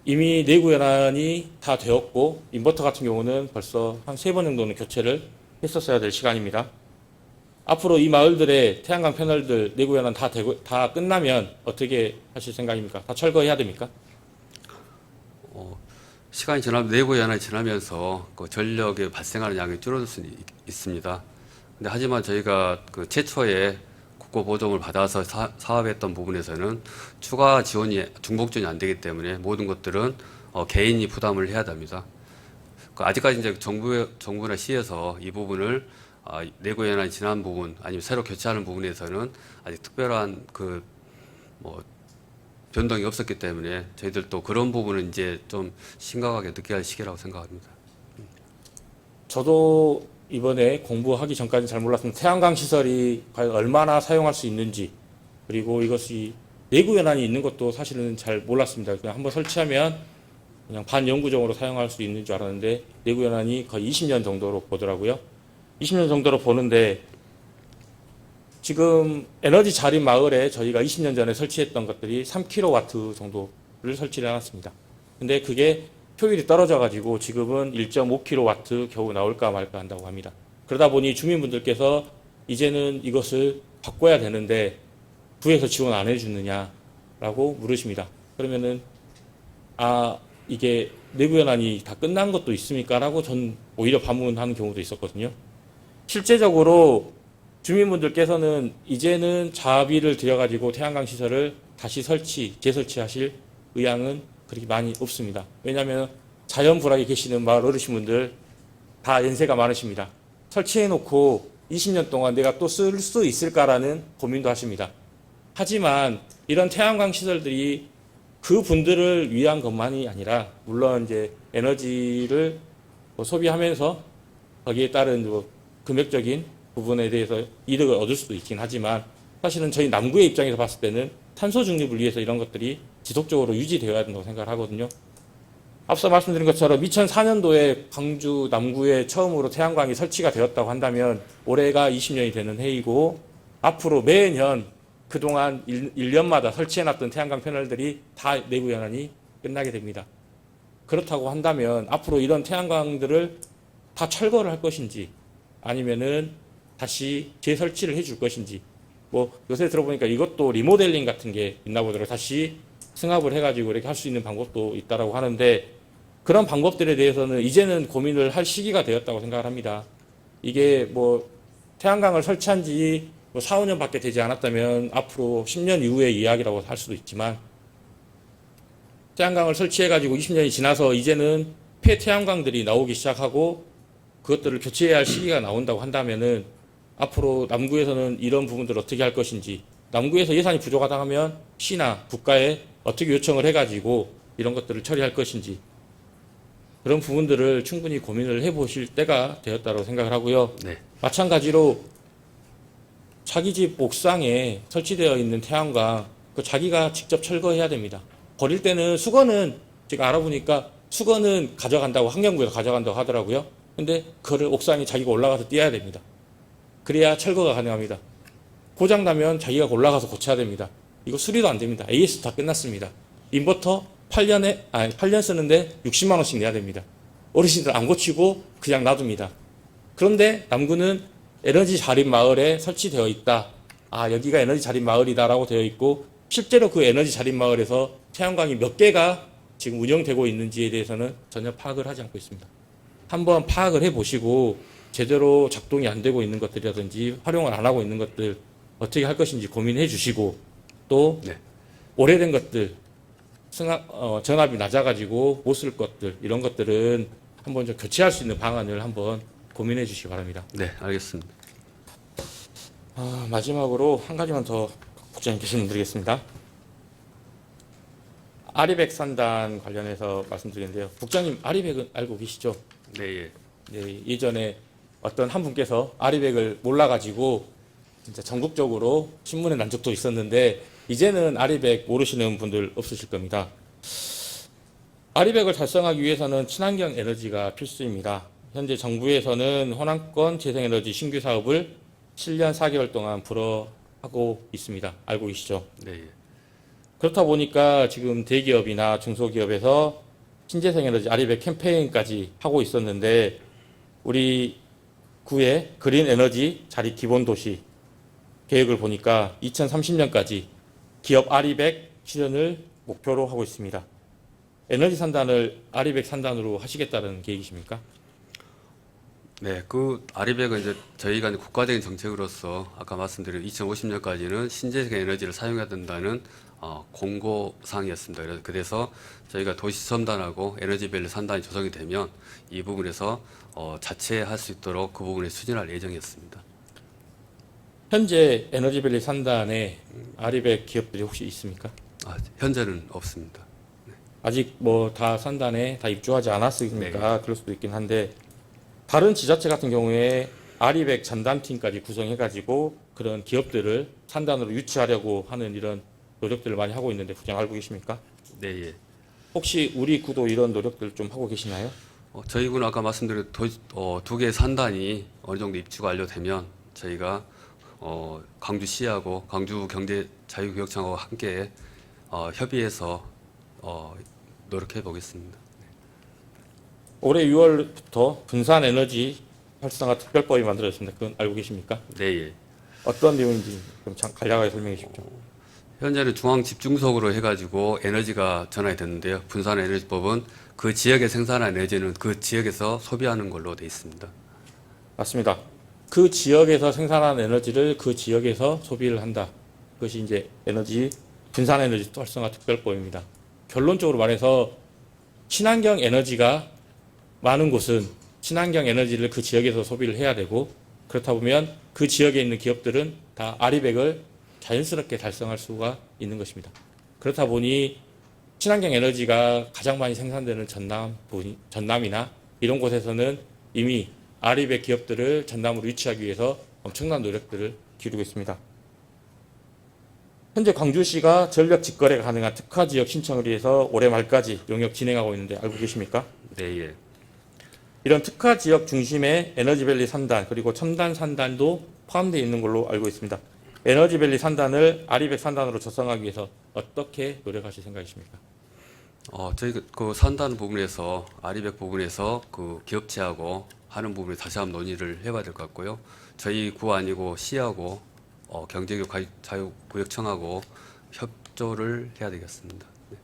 이미 내구 연한이 다 되었고 인버터 같은 경우는 벌써 한 3번 정도는 교체를 했었어야 될 시간입니다. 앞으로 이 마을들의 태양광 패널들 내구 연한 다 끝나면 어떻게 하실 생각입니까? 다 철거해야 됩니까? 시간이 내구 연한이 지나면서 그 전력에 발생하는 양이 줄어들 수 있습니다. 근데 하지만 저희가 그 최초에 국고 보조금을 받아서 사업했던 부분에서는 추가 지원이 중복 지원이 안 되기 때문에 모든 것들은 개인이 부담을 해야 됩니다. 아직까지 이제 정부나 시에서 이 부분을 내구 연한이 지난 부분 아니면 새로 교체하는 부분에서는 아직 특별한 변동이 없었기 때문에 저희들도 그런 부분은 이제 좀 심각하게 느껴야 할 시기라고 생각합니다. 저도 이번에 공부하기 전까지 잘 몰랐습니다. 태양광 시설이 과연 얼마나 사용할 수 있는지, 그리고 이것이 내구 연한이 있는 것도 사실은 잘 몰랐습니다. 그냥 한번 설치하면 그냥 반영구적으로 사용할 수 있는 줄 알았는데 내구 연한이 거의 20년 정도로 보더라고요. 20년 정도로 보는데 지금 에너지 자립 마을에 저희가 20년 전에 설치했던 것들이 3kW 정도를 설치를 해놨습니다. 근데 그게 효율이 떨어져가지고 지금은 1.5kW 겨우 나올까 말까 한다고 합니다. 그러다 보니 주민분들께서 이제는 이것을 바꿔야 되는데 구에서 지원 안 해주느냐라고 물으십니다. 그러면은 이게 내부 연한이 다 끝난 것도 있습니까? 라고 전 오히려 반문하는 경우도 있었거든요. 실제적으로 주민분들께서는 이제는 자비를 들여가지고 태양광 시설을 다시 재설치하실 의향은 그렇게 많이 없습니다. 왜냐하면 자연불악에 계시는 마을 어르신분들 다 연세가 많으십니다. 설치해놓고 20년 동안 내가 또 쓸 수 있을까라는 고민도 하십니다. 하지만 이런 태양광 시설들이 그 분들을 위한 것만이 아니라 물론 이제 에너지를 소비하면서 거기에 따른 금액적인 부분에 대해서 이득을 얻을 수도 있긴 하지만 사실은 저희 남구의 입장에서 봤을 때는 탄소 중립을 위해서 이런 것들이 지속적으로 유지되어야 된다고 생각을 하거든요. 앞서 말씀드린 것처럼 2004년도에 광주 남구에 처음으로 태양광이 설치가 되었다고 한다면 올해가 20년이 되는 해이고 앞으로 매년 그동안 1년마다 설치해놨던 태양광 패널들이 다 내구 연한이 끝나게 됩니다. 그렇다고 한다면 앞으로 이런 태양광들을 다 철거를 할 것인지 아니면은 다시 재설치를 해줄 것인지 요새 들어보니까 이것도 리모델링 같은 게 있나 보더라고요. 다시 승합을 해가지고 이렇게 할 수 있는 방법도 있다라고 하는데 그런 방법들에 대해서는 이제는 고민을 할 시기가 되었다고 생각을 합니다. 이게 태양광을 설치한 지 4, 5년밖에 되지 않았다면 앞으로 10년 이후의 이야기라고 할 수도 있지만 태양광을 설치해가지고 20년이 지나서 이제는 폐태양광들이 나오기 시작하고 그것들을 교체해야 할 시기가 나온다고 한다면은 앞으로 남구에서는 이런 부분들을 어떻게 할 것인지 남구에서 예산이 부족하다 하면 시나 국가에 어떻게 요청을 해가지고 이런 것들을 처리할 것인지 그런 부분들을 충분히 고민을 해보실 때가 되었다고 생각을 하고요. 네. 마찬가지로 자기 집 옥상에 설치되어 있는 태양광 자기가 직접 철거해야 됩니다. 버릴 때는 수거는 제가 알아보니까 수거는 가져간다고 환경부에서 가져간다고 하더라고요. 근데 그거를 옥상에 자기가 올라가서 띄어야 됩니다. 그래야 철거가 가능합니다. 고장나면 자기가 올라가서 고쳐야 됩니다. 이거 수리도 안 됩니다. AS 다 끝났습니다. 인버터 8년 쓰는데 60만 원씩 내야 됩니다. 어르신들 안 고치고 그냥 놔둡니다. 그런데 남구는 에너지 자립 마을에 설치되어 있다. 여기가 에너지 자립 마을이다라고 되어 있고 실제로 그 에너지 자립 마을에서 태양광이 몇 개가 지금 운영되고 있는지에 대해서는 전혀 파악을 하지 않고 있습니다. 한번 파악을 해보시고 제대로 작동이 안 되고 있는 것들이라든지 활용을 안 하고 있는 것들 어떻게 할 것인지 고민해 주시고 또 네. 오래된 것들 전압이 낮아가지고 못 쓸 것들 이런 것들은 한번 좀 교체할 수 있는 방안을 한번 고민해 주시기 바랍니다. 네, 알겠습니다. 마지막으로 한 가지만 더 국장님께 질문드리겠습니다. 아리백 산단 관련해서 말씀드리는데요. 국장님 아리백은 알고 계시죠? 네, 예. 네, 예전에 어떤 한 분께서 아리백을 몰라가지고 진짜 전국적으로 신문에 난 적도 있었는데 이제는 아리백 모르시는 분들 없으실 겁니다. 아리백을 달성하기 위해서는 친환경 에너지가 필수입니다. 현재 정부에서는 호남권 재생에너지 신규 사업을 7년 4개월 동안 불허하고 있습니다. 알고 계시죠? 네, 예. 그렇다 보니까 지금 대기업이나 중소기업에서 신재생에너지 아리백 캠페인까지 하고 있었는데 우리 구의 그린 에너지 자립 기본 도시 계획을 보니까 2030년까지 기업 아리백 실현을 목표로 하고 있습니다. 에너지 산단을 아리백 산단으로 하시겠다는 계획이십니까? 네, 그 아리백은 이제 저희가 이제 국가적인 정책으로서 아까 말씀드린 2050년까지는 신재생 에너지를 사용해야 된다는 공고사항이었습니다. 그래서 저희가 도시첨단하고 에너지밸리 산단이 조성이 되면 이 부분에서 자체할 수 있도록 그 부분에 추진할 예정이었습니다. 현재 에너지밸리 산단에 아리백 기업들이 혹시 있습니까? 현재는 없습니다. 아직 뭐 다 산단에 다 입주하지 않았으니까 그럴 수도 있긴 한데 다른 지자체 같은 경우에 아리백 전담팀까지 구성해가지고 그런 기업들을 산단으로 유치하려고 하는 이런 노력들을 많이 하고 있는데 국장 알고 계십니까? 네, 예. 혹시 우리 구도 이런 노력들 좀 하고 계시나요? 저희 군은 아까 말씀드린 두 개의 산단이 어느 정도 입주가 완료되면 저희가 광주시하고 광주경제자유구역청하고 함께 협의해서 노력해 보겠습니다. 올해 6월부터 분산 에너지 활성화 특별법이 만들어졌습니다. 그건 알고 계십니까? 네, 예. 어떤 내용인지 좀 간략하게 설명해 주십시오. 현재는 중앙 집중석으로 해가지고 에너지가 전환이 됐는데요. 분산 에너지법은 그 지역에 생산한 에너지는 그 지역에서 소비하는 걸로 돼 있습니다. 맞습니다. 그 지역에서 생산한 에너지를 그 지역에서 소비를 한다. 그것이 이제 분산 에너지 활성화 특별법입니다. 결론적으로 말해서 친환경 에너지가 많은 곳은 친환경 에너지를 그 지역에서 소비를 해야 되고 그렇다 보면 그 지역에 있는 기업들은 다 아리백을 자연스럽게 달성할 수가 있는 것입니다. 그렇다 보니 친환경 에너지가 가장 많이 생산되는 전남이나 이런 곳에서는 이미 아리백 기업들을 전남으로 유치하기 위해서 엄청난 노력들을 기울이고 있습니다. 현재 광주시가 전력 직거래가 가능한 특화지역 신청을 위해서 올해 말까지 용역 진행하고 있는데 알고 계십니까? 네, 예. 이런 특화지역 중심의 에너지밸리 산단 그리고 첨단 산단도 포함되어 있는 걸로 알고 있습니다. 에너지밸리 산단을 아리백 산단으로 조성하기 위해서 어떻게 노력하실 생각이십니까? 저희 그 산단 부분에서 아리백 부분에서 그 기업체하고 하는 부분에 다시 한번 논의를 해봐야 될 것 같고요. 저희 구 아니고 시하고 경제자유구역청하고 협조를 해야 되겠습니다. 네.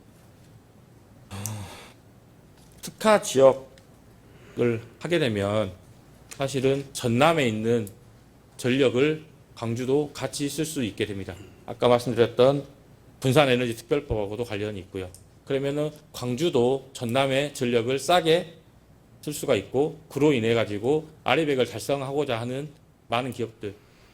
특화 지역을 하게 되면 사실은 전남에 있는 전력을 광주도 같이 쓸 수 있게 됩니다. 아까 말씀드렸던 분산에너지 특별법하고도 관련이 있고요. 그러면은 광주도 전남의 전력을 싸게 쓸 수가 있고 그로 인해 가지고 아리백을 달성하고자 하는 많은 기업들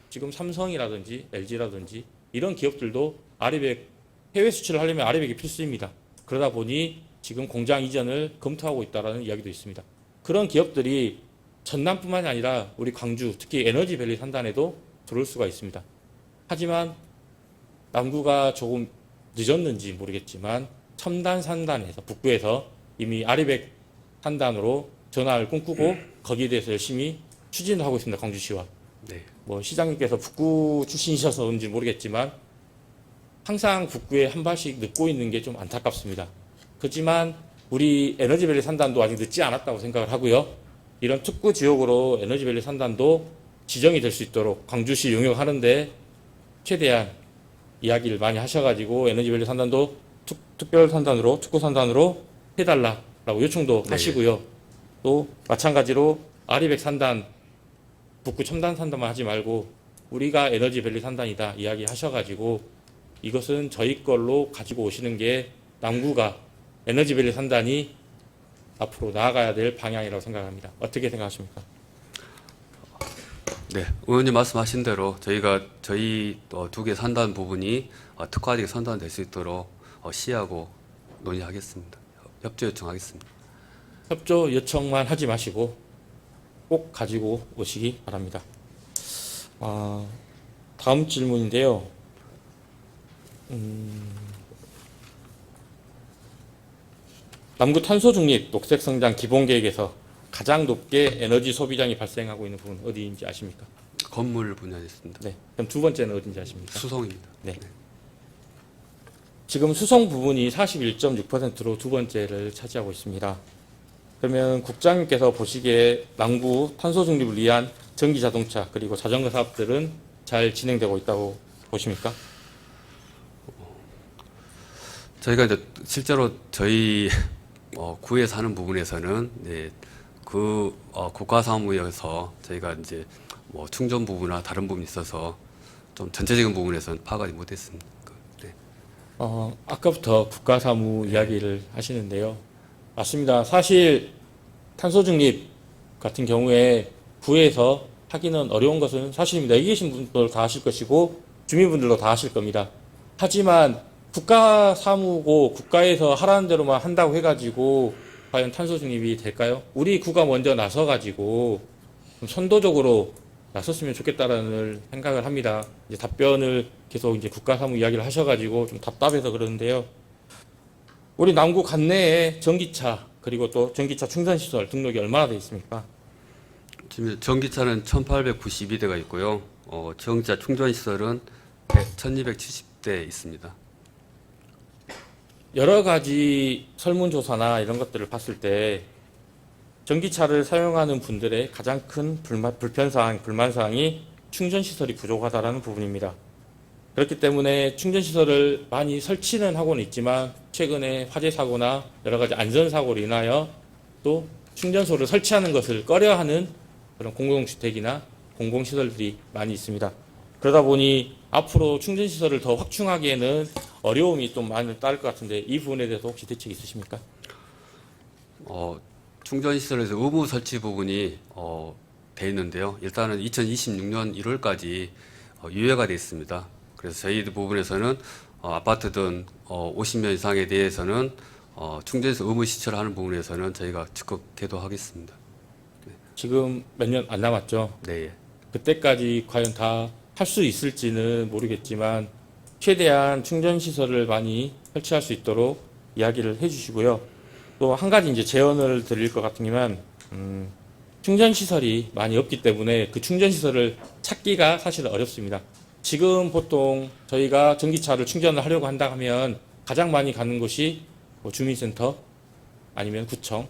지금 삼성이라든지 LG라든지 이런 기업들도 아리백 해외 수출을 하려면 아리백이 필수입니다. 그러다 보니 지금 공장 이전을 검토하고 있다는 이야기도 있습니다. 그런 기업들이 전남뿐만이 아니라 우리 광주 특히 에너지밸리 산단에도 들어올 수가 있습니다. 하지만 남구가 조금 늦었는지 모르겠지만 첨단 산단에서 북구에서 이미 아리백 산단으로 전환을 꿈꾸고 거기에 대해서 열심히 추진을 하고 있습니다. 광주시와. 네. 뭐 시장님께서 북구 출신이셔서 그런지 모르겠지만 항상 북구에 한 발씩 늦고 있는 게 좀 안타깝습니다. 그렇지만 우리 에너지밸리 산단도 아직 늦지 않았다고 생각을 하고요. 이런 특구 지역으로 에너지밸리 산단도 지정이 될 수 있도록 광주시 용역하는데 최대한 이야기를 많이 하셔가지고 에너지밸리 산단도 특별 산단으로 특구 산단으로 해달라라고 요청도 하시고요. 또 마찬가지로 아리백 산단 북구 첨단 산단만 하지 말고 우리가 에너지밸리 산단이다 이야기 하셔가지고 이것은 저희 걸로 가지고 오시는 게 남구가 에너지밸리 3단이 앞으로 나아가야 될 방향이라고 생각합니다. 어떻게 생각하십니까? 네, 의원님 말씀하신 대로 저희가 저희 두 개 산단 부분이 특화되게 선단될 수 있도록 시하고 논의하겠습니다. 협조 요청하겠습니다. 협조 요청만 하지 마시고 꼭 가지고 오시기 바랍니다. 다음 질문인데요. 남구 탄소 중립 녹색 성장 기본 계획에서 가장 높게 에너지 소비량이 발생하고 있는 부분 어디인지 아십니까? 건물 분야였습니다. 네. 그럼 두 번째는 어딘지 아십니까? 수송입니다. 네. 지금 수송 부분이 41.6%로 두 번째를 차지하고 있습니다. 그러면 국장님께서 보시기에 남구 탄소 중립을 위한 전기 자동차 그리고 자전거 사업들은 잘 진행되고 있다고 보십니까? 저희가 이제 실제로 저희 구에 사는 부분에서는 네, 그 국가사무에서 저희가 이제 뭐 충전 부분이나 다른 부분이 있어서 좀 전체적인 부분에서는 파악하지 못했습니다. 네. 아까부터 국가사무 이야기를 하시는데요. 맞습니다. 사실 탄소 중립 같은 경우에 구에서 하기는 어려운 것은 사실입니다. 여기 계신 분들도 다 하실 것이고 주민분들도 다 하실 겁니다. 하지만 국가사무고 국가에서 하라는 대로만 한다고 해가지고 과연 탄소 중립이 될까요? 우리 구가 먼저 나서가지고 좀 선도적으로 나섰으면 좋겠다라는 생각을 합니다. 이제 답변을 계속 이제 국가사무 이야기를 하셔가지고 좀 답답해서 그러는데요. 우리 남구 관내에 전기차 그리고 또 전기차 충전시설 등록이 얼마나 돼 있습니까? 지금 전기차는 1,892대가 있고요. 전기차 충전시설은 1,270대 있습니다. 여러 가지 설문조사나 이런 것들을 봤을 때 전기차를 사용하는 분들의 가장 큰 불편사항, 불만사항이 충전시설이 부족하다는 부분입니다. 그렇기 때문에 충전시설을 많이 설치는 하고는 있지만 최근에 화재 사고나 여러 가지 안전 사고로 인하여 또 충전소를 설치하는 것을 꺼려하는 그런 공공주택이나 공공시설들이 많이 있습니다. 그러다 보니 앞으로 충전시설을 더 확충하기에는 어려움이 좀 많이 따를 것 같은데 이 부분에 대해서 혹시 대책 있으십니까? 충전시설에서 의무 설치 부분이 돼 있는데요. 일단은 2026년 1월까지 유예가 돼 있습니다. 그래서 저희 부분에서는 아파트든 50년 이상에 대해서는 충전시설 의무 시설하는 부분에서는 저희가 적극 계도하겠습니다. 지금 몇 년 안 남았죠? 네. 그때까지 과연 다 할 수 있을지는 모르겠지만 최대한 충전시설을 많이 설치할 수 있도록 이야기를 해주시고요. 또 한 가지 이제 제언을 드릴 것 같으면 충전시설이 많이 없기 때문에 그 충전시설을 찾기가 사실 어렵습니다. 지금 보통 저희가 전기차를 충전을 하려고 한다 하면 가장 많이 가는 곳이 뭐 주민센터 아니면 구청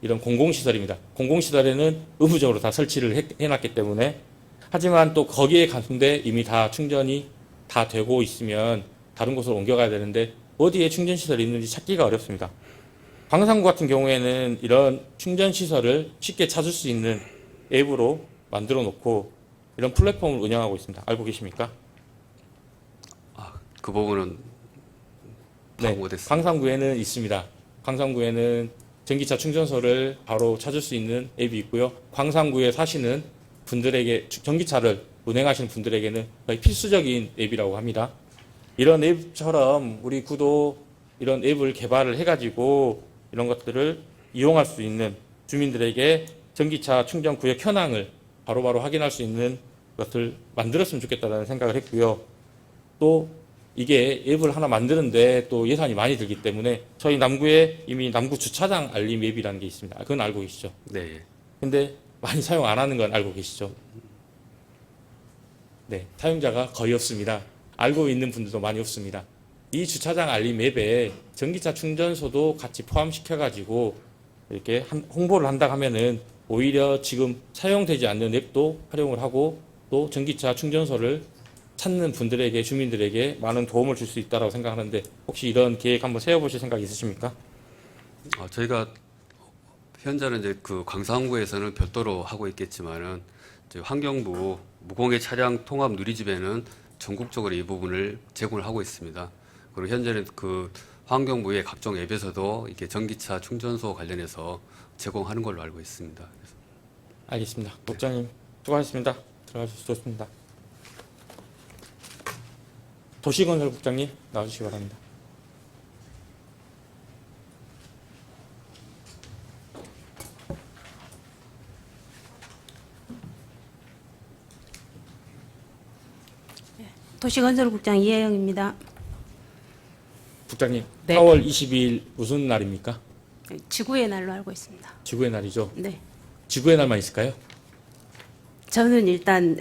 이런 공공시설입니다. 공공시설에는 의무적으로 다 설치를 해놨기 때문에 하지만 또 거기에 갔는데 이미 다 충전이 다 되고 있으면 다른 곳으로 옮겨가야 되는데 어디에 충전시설이 있는지 찾기가 어렵습니다. 광산구 같은 경우에는 이런 충전시설을 쉽게 찾을 수 있는 앱으로 만들어 놓고 이런 플랫폼을 운영하고 있습니다. 알고 계십니까? 그 부분은 파악 네, 못했습니다. 광산구에는 있습니다. 광산구에는 전기차 충전소를 바로 찾을 수 있는 앱이 있고요. 광산구에 사시는 분들에게 전기차를 운행하시는 분들에게는 거의 필수적인 앱이라고 합니다. 이런 앱처럼 우리 구도 이런 앱을 개발을 해가지고 이런 것들을 이용할 수 있는 주민들에게 전기차 충전 구역 현황을 바로바로 확인할 수 있는 것을 만들었으면 좋겠다는 생각을 했고요. 또 이게 앱을 하나 만드는데 또 예산이 많이 들기 때문에 저희 남구에 이미 남구 주차장 알림 앱이라는 게 있습니다. 그건 알고 계시죠? 네. 근데 많이 사용 안 하는 건 알고 계시죠? 네, 사용자가 거의 없습니다. 알고 있는 분들도 많이 없습니다. 이 주차장 알림 앱에 전기차 충전소도 같이 포함시켜가지고 이렇게 홍보를 한다 하면은 오히려 지금 사용되지 않는 앱도 활용을 하고 또 전기차 충전소를 찾는 분들에게 주민들에게 많은 도움을 줄 수 있다고 생각하는데 혹시 이런 계획 한번 세워보실 생각 있으십니까? 저희가 현재는 이제 그 광산구에서는 별도로 하고 있겠지만은 이제 환경부 무공해 차량 통합 누리집에는 전국적으로 이 부분을 제공을 하고 있습니다. 그리고 현재는 그 환경부의 각종 앱에서도 이렇게 전기차 충전소 관련해서 제공하는 걸로 알고 있습니다. 그래서 알겠습니다. 국장님 수고하셨습니다. 들어가실 수 있습니다. 도시건설 국장님 나와주시기 바랍니다. 도시건설국장 이혜영입니다. 국장님, 네. 4월 22일 무슨 날입니까? 지구의 날로 알고 있습니다. 지구의 날이죠. 네. 지구의 날만 있을까요? 저는 일단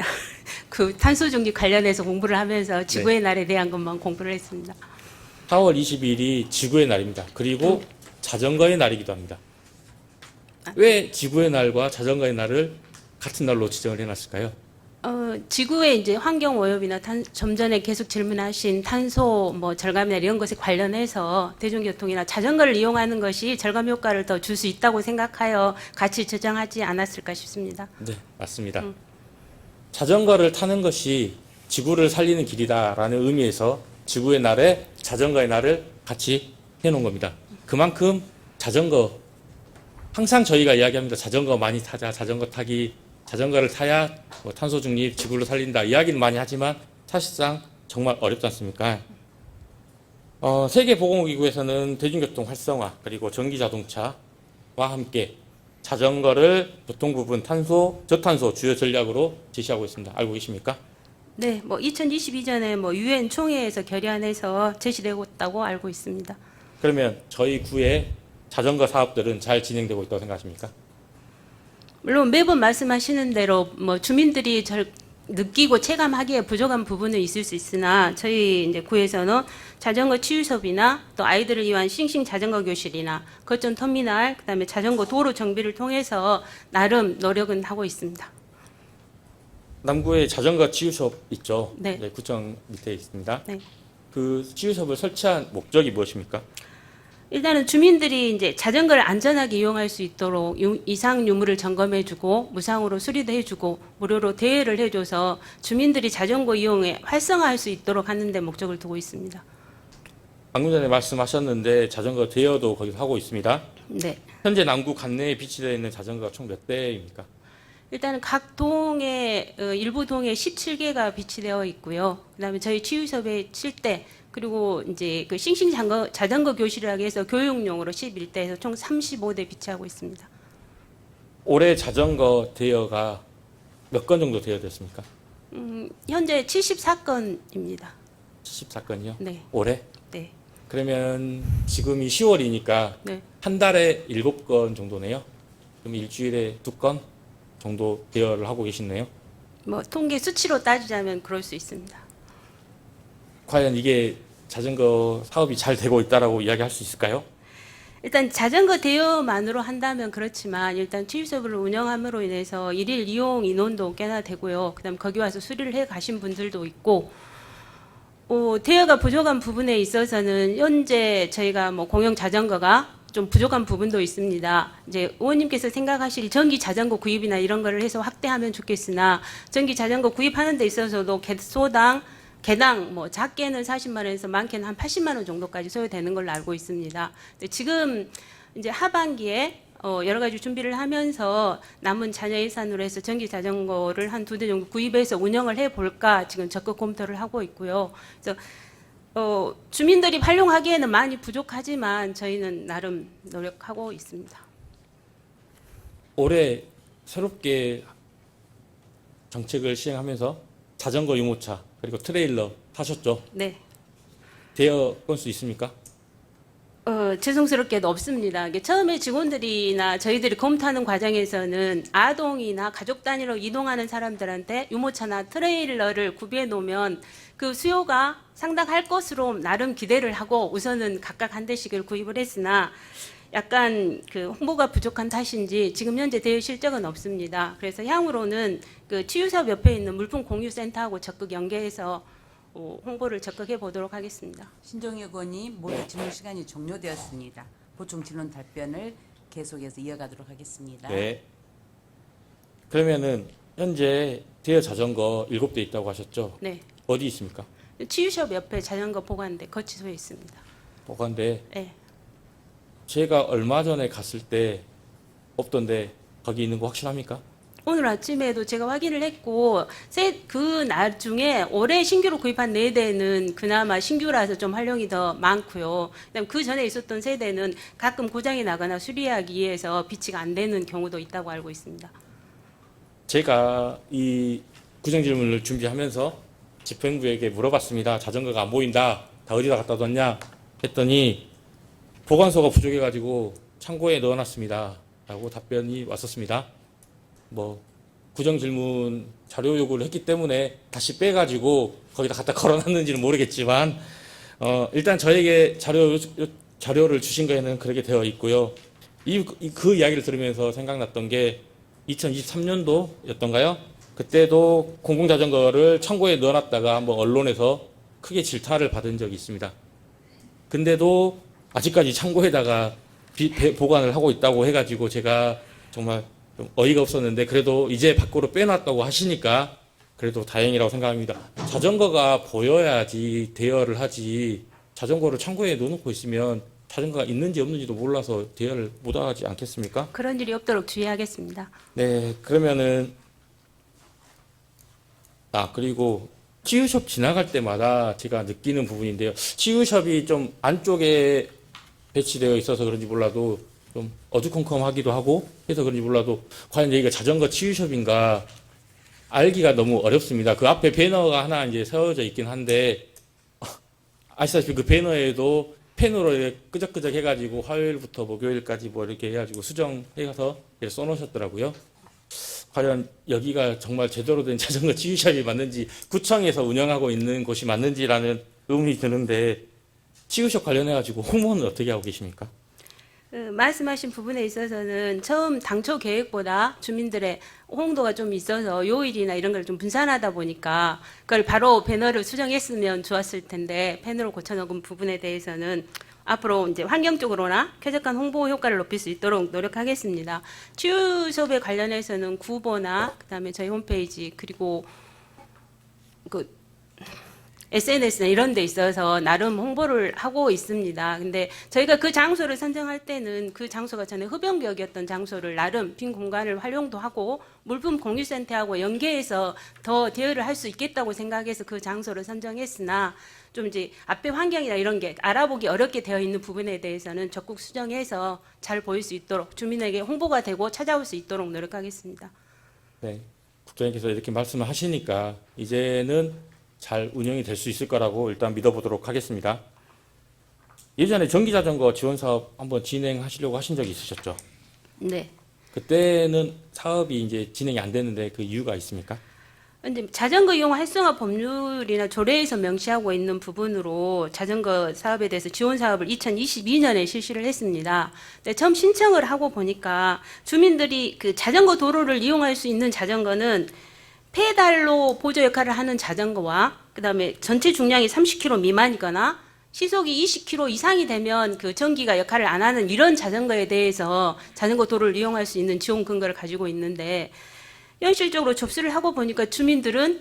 그 탄소 중립 관련해서 공부를 하면서 지구의 날에 대한 것만 공부를 했습니다. 4월 22일이 지구의 날입니다. 그리고 자전거의 날이기도 합니다. 왜 지구의 날과 자전거의 날을 같은 날로 지정을 해놨을까요? 지구의 이제 환경 오염이나 좀 전에 계속 질문하신 탄소 뭐 절감이나 이런 것에 관련해서 대중교통이나 자전거를 이용하는 것이 절감 효과를 더 줄 수 있다고 생각하여 같이 저장하지 않았을까 싶습니다. 네, 맞습니다. 자전거를 타는 것이 지구를 살리는 길이다라는 의미에서 지구의 날에 자전거의 날을 같이 해놓은 겁니다. 그만큼 자전거, 항상 저희가 이야기합니다. 자전거 많이 타자, 자전거 타기, 자전거를 타야 뭐 탄소 중립, 지구를 살린다 이야기는 많이 하지만 사실상 정말 어렵지 않습니까? 세계보건기구에서는 대중교통 활성화 그리고 전기자동차와 함께 자전거를 교통 부분 저탄소 주요 전략으로 제시하고 있습니다. 알고 계십니까? 네, 뭐 2022년에 뭐 유엔 총회에서 결의안에서 제시되고 있다고 알고 있습니다. 그러면 저희 구의 자전거 사업들은 잘 진행되고 있다고 생각하십니까? 물론 매번 말씀하시는 대로 뭐 주민들이 느끼고 체감하기에 부족한 부분은 있을 수 있으나 저희 이제 구에서는 자전거 치유 수업이나 또 아이들을 위한 싱싱 자전거 교실이나 거점 터미널 그다음에 자전거 도로 정비를 통해서 나름 노력은 하고 있습니다. 남구에 자전거 치유 수업 있죠? 네. 구청 밑에 있습니다. 네. 그 치유 수업을 설치한 목적이 무엇입니까? 일단은 주민들이 이제 자전거를 안전하게 이용할 수 있도록 이상 유무를 점검해주고 무상으로 수리도 해주고 무료로 대여를 해줘서 주민들이 자전거 이용에 활성화할 수 있도록 하는 데 목적을 두고 있습니다. 방금 전에 말씀하셨는데 자전거 대여도 거기서 하고 있습니다. 네. 현재 남구 관내에 비치되어 있는 자전거가 총 몇 대입니까? 일단은 각 동에 일부 동에 17개가 비치되어 있고요. 그다음에 저희 치유섭에 7대 그리고 이제 그 싱싱 자전거 교실이라고 해서 교육용으로 11대에서 총 35대 비치하고 있습니다. 올해 자전거 대여가 몇 건 정도 대여됐습니까? 현재 74건입니다. 74건이요? 네. 올해? 네. 그러면 지금이 10월이니까 네. 한 달에 7건 정도네요. 그럼 일주일에 2건 정도 대여를 하고 계시네요. 뭐 통계 수치로 따지자면 그럴 수 있습니다. 과연 이게 자전거 사업이 잘 되고 있다라고 이야기할 수 있을까요? 일단 자전거 대여만으로 한다면 그렇지만 일단 치유섭을 운영함으로 인해서 일일 이용 인원도 꽤나 되고요. 그다음 거기 와서 수리를 해 가신 분들도 있고 대여가 부족한 부분에 있어서는 현재 저희가 뭐 공영 자전거가 좀 부족한 부분도 있습니다. 이제 의원님께서 생각하실 전기 자전거 구입이나 이런 거를 해서 확대하면 좋겠으나 전기 자전거 구입하는 데 있어서도 개당 뭐 작게는 40만 원에서 많게는 한 80만 원 정도까지 소요되는 걸로 알고 있습니다. 근데 지금 이제 하반기에 여러 가지 준비를 하면서 남은 자녀 예산으로 해서 전기 자전거를 한 2대 정도 구입해서 운영을 해 볼까 지금 적극 검토를 하고 있고요. 그래서 주민들이 활용하기에는 많이 부족하지만 저희는 나름 노력하고 있습니다. 올해 새롭게 정책을 시행하면서 자전거 유모차 그리고 트레일러 타셨죠? 네. 대여 건수 있습니까? 죄송스럽게도 없습니다. 이게 처음에 직원들이나 저희들이 검토하는 과정에서는 아동이나 가족 단위로 이동하는 사람들한테 유모차나 트레일러를 구비해 놓으면 그 수요가 상당할 것으로 나름 기대를 하고 우선은 각각 한 대씩을 구입을 했으나 약간 그 홍보가 부족한 탓인지 지금 현재 대여 실적은 없습니다. 그래서 향후로는 그 치유사업 옆에 있는 물품 공유센터하고 적극 연계해서 홍보를 적극해 보도록 하겠습니다. 신종혁 의원님 모두 질문 시간이 종료되었습니다. 보충 질문 답변을 계속해서 이어가도록 하겠습니다. 네. 그러면은 현재 대여 자전거 7대 있다고 하셨죠? 네. 어디 있습니까? 치유샵 옆에 자전거 보관대 거치소에 있습니다. 보관대 네. 제가 얼마 전에 갔을 때 없던데 거기 있는 거 확실합니까? 오늘 아침에도 제가 확인을 했고 그 날 중에 올해 신규로 구입한 4대는 그나마 신규라서 좀 활용이 더 많고요. 그다음 그 전에 있었던 세대는 가끔 고장이 나거나 수리하기 위해서 비치가 안 되는 경우도 있다고 알고 있습니다. 제가 이 구정 질문을 준비하면서 집행부에게 물어봤습니다. 자전거가 안 보인다. 다 어디다 갖다 뒀냐? 했더니 보관소가 부족해가지고 창고에 넣어놨습니다. 라고 답변이 왔었습니다. 뭐 구정 질문 자료 요구를 했기 때문에 다시 빼가지고 거기다 갖다 걸어놨는지는 모르겠지만 일단 저에게 자료를 주신 거에는 그렇게 되어 있고요. 그 이야기를 들으면서 생각났던 게 2023년도였던가요? 그때도 공공자전거를 창고에 넣어놨다가 한번 언론에서 크게 질타를 받은 적이 있습니다. 근데도 아직까지 창고에다가 보관을 하고 있다고 해가지고 제가 정말 좀 어이가 없었는데 그래도 이제 밖으로 빼놨다고 하시니까 그래도 다행이라고 생각합니다. 자전거가 보여야지 대여를 하지 자전거를 창고에 넣어놓고 있으면 자전거가 있는지 없는지도 몰라서 대여를 못하지 않겠습니까? 그런 일이 없도록 주의하겠습니다. 네, 그러면은 그리고 치유숍 지나갈 때마다 제가 느끼는 부분인데요. 치유숍이 좀 안쪽에 배치되어 있어서 그런지 몰라도 좀 어두컴컴하기도 하고 해서 그런지 몰라도 과연 여기가 자전거 치유숍인가 알기가 너무 어렵습니다. 그 앞에 배너가 하나 이제 세워져 있긴 한데 아시다시피 그 배너에도 펜으로 이렇게 끄적끄적 해가지고 화요일부터 목요일까지 뭐 이렇게 해가지고 수정해서 이렇게 써놓으셨더라고요. 과연 여기가 정말 제대로 된 자전거 치유샵이 맞는지 구청에서 운영하고 있는 곳이 맞는지라는 의문이 드는데 치유샵 관련해가지고 홍보는 어떻게 하고 계십니까? 말씀하신 부분에 있어서는 처음 당초 계획보다 주민들의 홍도가 좀 있어서 요일이나 이런 걸 좀 분산하다 보니까 그걸 바로 배너를 수정했으면 좋았을 텐데 펜으로 고쳐놓은 부분에 대해서는 앞으로 이제 환경적으로나 쾌적한 홍보 효과를 높일 수 있도록 노력하겠습니다. 치유숍에 관련해서는 구보나 그다음에 저희 홈페이지 그리고 그 SNS나 이런 데 있어서 나름 홍보를 하고 있습니다. 근데 저희가 그 장소를 선정할 때는 그 장소가 전에 흡연구역이었던 장소를 나름 빈 공간을 활용도 하고 물품 공유센터하고 연계해서 더 대여를 할 수 있겠다고 생각해서 그 장소를 선정했으나 좀 이제 앞에 환경이나 이런 게 알아보기 어렵게 되어 있는 부분에 대해서는 적극 수정해서 잘 보일 수 있도록 주민에게 홍보가 되고 찾아올 수 있도록 노력하겠습니다. 네, 국장님께서 이렇게 말씀을 하시니까 이제는 잘 운영이 될 수 있을 거라고 일단 믿어보도록 하겠습니다. 예전에 전기자전거 지원 사업 한번 진행하시려고 하신 적이 있으셨죠? 네. 그때는 사업이 이제 진행이 안 됐는데 그 이유가 있습니까? 근데 자전거 이용 활성화 법률이나 조례에서 명시하고 있는 부분으로 자전거 사업에 대해서 지원 사업을 2022년에 실시를 했습니다. 근데 처음 신청을 하고 보니까 주민들이 그 자전거 도로를 이용할 수 있는 자전거는 페달로 보조 역할을 하는 자전거와 그다음에 전체 중량이 30kg 미만이거나 시속이 20km 이상이 되면 그 전기가 역할을 안 하는 이런 자전거에 대해서 자전거 도로를 이용할 수 있는 지원 근거를 가지고 있는데 현실적으로 접수를 하고 보니까 주민들은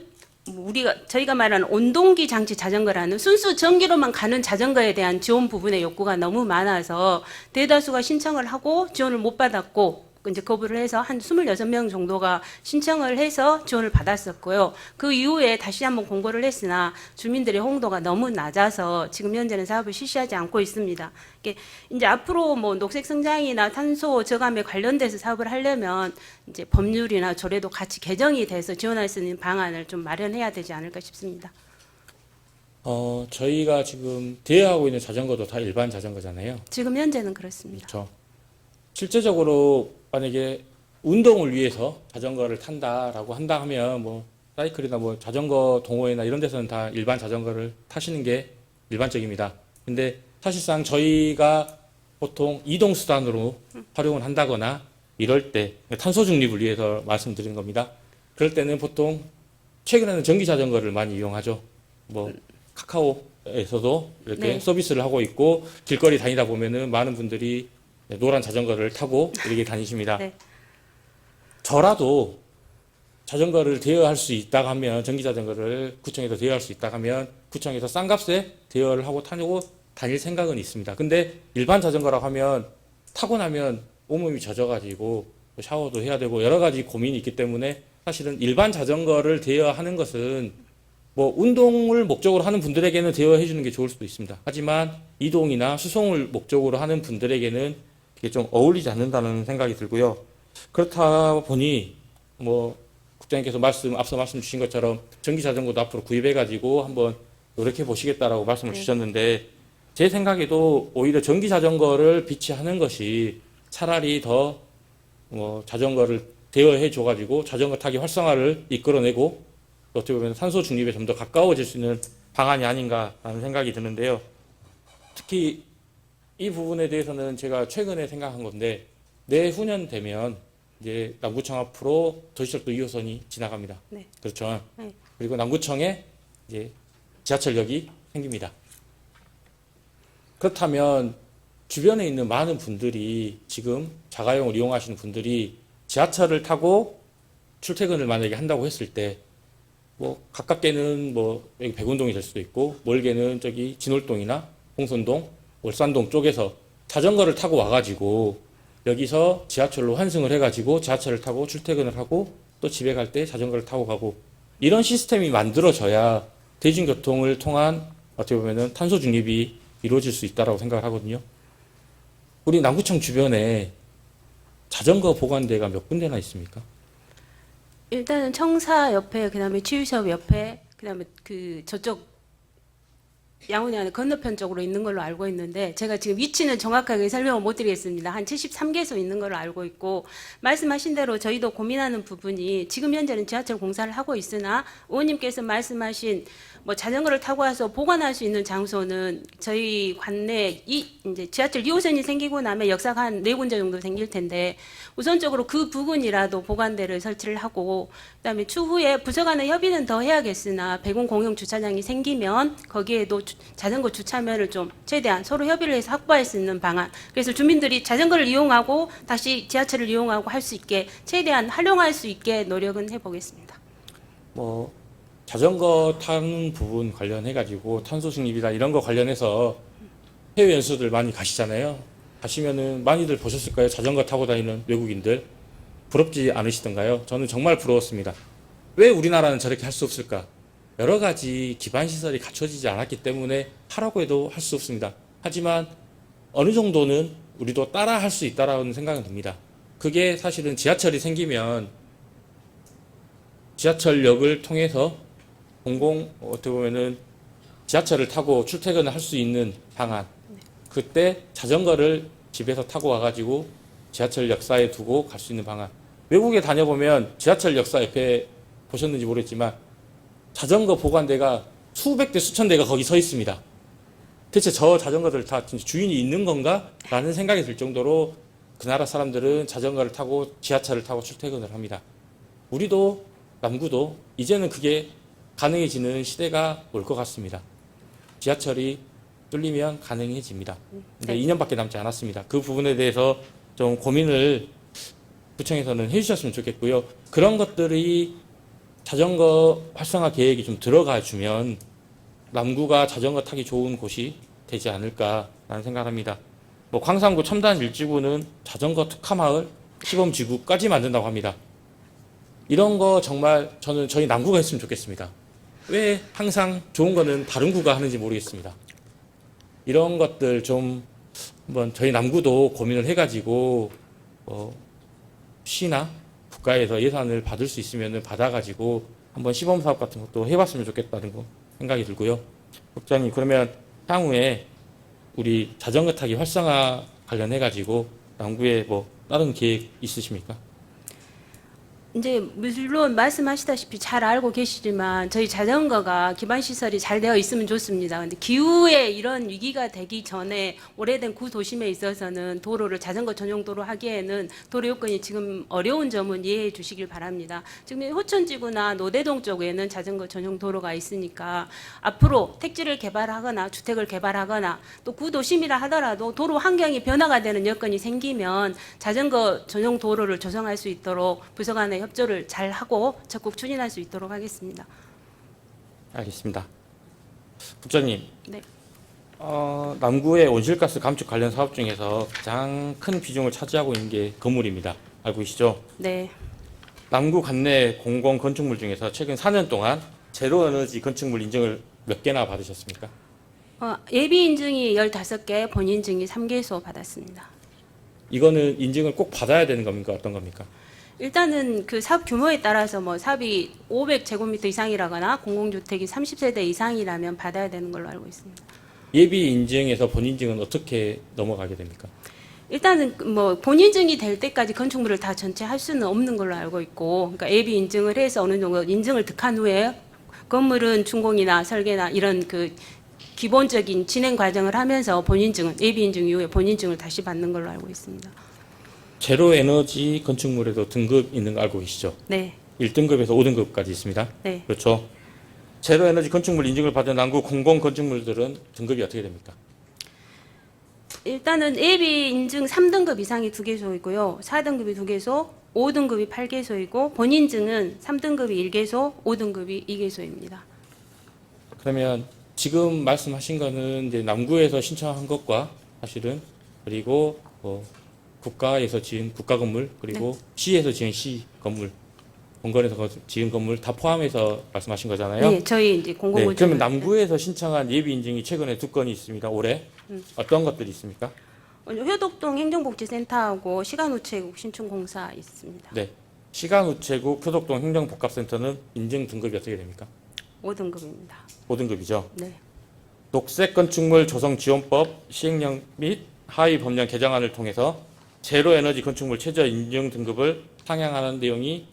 저희가 말하는 온동기 장치 자전거라는 순수 전기로만 가는 자전거에 대한 지원 부분의 욕구가 너무 많아서 대다수가 신청을 하고 지원을 못 받았고 이제 거부를 해서 한 26명 정도가 신청을 해서 지원을 받았었고요. 그 이후에 다시 한번 공고를 했으나 주민들의 홍도가 너무 낮아서 지금 현재는 사업을 실시하지 않고 있습니다. 이제 앞으로 뭐 녹색 성장이나 탄소 저감에 관련돼서 사업을 하려면 이제 법률이나 조례도 같이 개정이 돼서 지원할 수 있는 방안을 좀 마련해야 되지 않을까 싶습니다. 저희가 지금 대여하고 있는 자전거도 다 일반 자전거잖아요. 지금 현재는 그렇습니다. 그렇죠. 실제적으로 만약에 운동을 위해서 자전거를 탄다라고 한다 하면 뭐 사이클이나 뭐 자전거 동호회나 이런 데서는 다 일반 자전거를 타시는 게 일반적입니다. 근데 사실상 저희가 보통 이동 수단으로 활용을 한다거나 이럴 때 탄소 중립을 위해서 말씀드린 겁니다. 그럴 때는 보통 최근에는 전기 자전거를 많이 이용하죠. 뭐 카카오에서도 이렇게 네. 서비스를 하고 있고 길거리 다니다 보면은 많은 분들이 노란 자전거를 타고 이렇게 다니십니다. 네. 저라도 자전거를 대여할 수 있다고 하면 전기 자전거를 구청에서 대여할 수 있다고 하면 구청에서 싼 값에 대여를 하고 타고 다닐 생각은 있습니다. 근데 일반 자전거라고 하면 타고 나면 온몸이 젖어가지고 샤워도 해야 되고 여러 가지 고민이 있기 때문에 사실은 일반 자전거를 대여하는 것은 뭐 운동을 목적으로 하는 분들에게는 대여해 주는 게 좋을 수도 있습니다. 하지만 이동이나 수송을 목적으로 하는 분들에게는 이게 좀 어울리지 않는다는 생각이 들고요. 그렇다 보니 뭐 국장님께서 앞서 말씀 주신 것처럼 전기 자전거도 앞으로 구입해 가지고 한번 노력해 보시겠다라고 말씀을 주셨는데 제 생각에도 오히려 전기 자전거를 비치하는 것이 차라리 더 자전거를 대여해 줘가지고 자전거 타기 활성화를 이끌어내고 어떻게 보면 탄소 중립에 좀 더 가까워질 수 있는 방안이 아닌가라는 생각이 드는데요. 특히 이 부분에 대해서는 제가 최근에 생각한 건데 내후년 되면 이제 남구청 앞으로 도시철도 2호선이 지나갑니다. 네. 그렇죠. 네. 그리고 남구청에 이제 지하철역이 생깁니다. 그렇다면 주변에 있는 많은 분들이 지금 자가용을 이용하시는 분들이 지하철을 타고 출퇴근을 만약에 한다고 했을 때 뭐 가깝게는 뭐 여기 백운동이 될 수도 있고 멀게는 저기 진월동이나 홍선동, 월산동 쪽에서 자전거를 타고 와가지고 여기서 지하철로 환승을 해가지고 지하철을 타고 출퇴근을 하고 또 집에 갈 때 자전거를 타고 가고 이런 시스템이 만들어져야 대중교통을 통한 어떻게 보면은 탄소 중립이 이루어질 수 있다라고 생각을 하거든요. 우리 남구청 주변에 자전거 보관대가 몇 군데나 있습니까? 일단은 청사 옆에 그다음에 치유샵 옆에 그다음에 그 저쪽 양훈이 안에 건너편 쪽으로 있는 걸로 알고 있는데 제가 지금 위치는 정확하게 설명을 못 드리겠습니다. 한 73개소 있는 걸로 알고 있고 말씀하신 대로 저희도 고민하는 부분이 지금 현재는 지하철 공사를 하고 있으나 의원님께서 말씀하신 뭐 자전거를 타고 와서 보관할 수 있는 장소는 저희 관내 이제 지하철 2호선이 생기고 나면 역사가 한 4군데 정도 생길 텐데 우선적으로 그 부근이라도 보관대를 설치를 하고 그다음에 추후에 부서 간의 협의는 더 해야겠으나 배공 공용 주차장이 생기면 거기에도 자전거 주차면을 좀 최대한 서로 협의를 해서 확보할 수 있는 방안. 그래서 주민들이 자전거를 이용하고 다시 지하철을 이용하고 할 수 있게 최대한 활용할 수 있게 노력은 해보겠습니다. 뭐 자전거 타는 부분 관련해 가지고 탄소 중립이나 이런 거 관련해서 해외 연수들 많이 가시잖아요. 가시면은 많이들 보셨을 거예요. 자전거 타고 다니는 외국인들 부럽지 않으시던가요? 저는 정말 부러웠습니다. 왜 우리나라는 저렇게 할 수 없을까? 여러 가지 기반 시설이 갖춰지지 않았기 때문에 하라고 해도 할 수 없습니다. 하지만 어느 정도는 우리도 따라 할 수 있다라는 생각은 듭니다. 그게 사실은 지하철이 생기면 지하철역을 통해서 어떻게 보면은 지하철을 타고 출퇴근을 할 수 있는 방안. 그때 자전거를 집에서 타고 와가지고 지하철 역사에 두고 갈 수 있는 방안. 외국에 다녀보면 지하철 역사 옆에 보셨는지 모르겠지만 자전거 보관대가 수백 대 수천 대가 거기 서 있습니다. 대체 저 자전거들 다 주인이 있는 건가? 라는 생각이 들 정도로 그 나라 사람들은 자전거를 타고 지하철을 타고 출퇴근을 합니다. 우리도 남구도 이제는 그게 가능해지는 시대가 올 것 같습니다. 지하철이 뚫리면 가능해집니다. 근데 2년밖에 남지 않았습니다. 그 부분에 대해서 좀 고민을 구청에서는 해주셨으면 좋겠고요. 그런 것들이 자전거 활성화 계획이 좀 들어가 주면 남구가 자전거 타기 좋은 곳이 되지 않을까라는 생각합니다. 뭐 광산구 첨단 일지구는 자전거 특화마을 시범지구까지 만든다고 합니다. 이런 거 정말 저는 저희 남구가 했으면 좋겠습니다. 왜 항상 좋은 거는 다른 구가 하는지 모르겠습니다. 이런 것들 좀 한번 저희 남구도 고민을 해가지고 시나 국가에서 예산을 받을 수 있으면 받아가지고 한번 시범 사업 같은 것도 해봤으면 좋겠다는 거 생각이 들고요. 국장님 그러면 향후에 우리 자전거 타기 활성화 관련해가지고 남구에 뭐 다른 계획 있으십니까? 이제 물론 말씀하시다시피 잘 알고 계시지만 저희 자전거가 기반 시설이 잘 되어 있으면 좋습니다. 근데 기후에 이런 위기가 되기 전에 오래된 구도심에 있어서는 도로를 자전거 전용 도로 하기에는 도로 요건이 지금 어려운 점은 이해해 주시길 바랍니다. 지금 호천지구나 노대동 쪽에는 자전거 전용 도로가 있으니까 앞으로 택지를 개발하거나 주택을 개발하거나 또 구도심이라 하더라도 도로 환경이 변화가 되는 여건이 생기면 자전거 전용 도로를 조성할 수 있도록 부서 간의 협조를 잘 하고 적극 추진할 수 있도록 하겠습니다. 알겠습니다. 국장님, 네. 남구의 온실가스 감축 관련 사업 중에서 가장 큰 비중을 차지하고 있는 게 건물입니다. 알고 계시죠? 네. 남구 관내 공공 건축물 중에서 최근 4년 동안 제로 에너지 건축물 인증을 몇 개나 받으셨습니까? 예비 인증이 15개, 본인 인증이 3개소 받았습니다. 이거는 인증을 꼭 받아야 되는 겁니까? 어떤 겁니까? 일단은 그 사업 규모에 따라서 뭐 사업이 500제곱미터 이상이라거나 공공주택이 30세대 이상이라면 받아야 되는 걸로 알고 있습니다. 예비 인증에서 본 인증은 어떻게 넘어가게 됩니까? 일단은 뭐 본인증이 될 때까지 건축물을 다 전체 할 수는 없는 걸로 알고 있고, 그러니까 예비 인증을 해서 어느 정도 인증을 득한 후에 건물은 준공이나 설계나 이런 그 기본적인 진행 과정을 하면서 본인증은 예비 인증 이후에 본인증을 다시 받는 걸로 알고 있습니다. 제로 에너지 건축물에도 등급 있는 거 알고 계시죠? 네, 1등급에서 5등급까지 있습니다. 네. 그렇죠. 제로 에너지 건축물 인증을 받은 남구 공공 건축물들은 등급이 어떻게 됩니까? 일단은 예비 인증 3등급 이상이 2개소이고요. 4등급이 2개소, 5등급이 8개소이고 본인증은 3등급이 1개소, 5등급이 2개소입니다. 그러면 지금 말씀하신 거는 이제 남구에서 신청한 것과 사실은 그리고 국가에서 지은 국가 건물 그리고 시에서 지은 시 건물 본건에서 지은 건물 다 포함해서 말씀하신 거잖아요. 네, 저희 이제 네, 공공건축. 그러면 남구에서 신청한 예비 인증이 최근에 2건이 있습니다. 올해 어떤 것들이 있습니까? 효덕동 행정복지센터하고 시간우체국 신축공사 있습니다. 네, 시간우체국 효덕동 행정복합센터는 인증 등급이 어떻게 됩니까? 5등급입니다. 5등급이죠. 네. 녹색건축물 조성지원법 시행령 및 하위 법령 개정안을 통해서 제로에너지 건축물 최저 인증 등급을 상향하는 내용이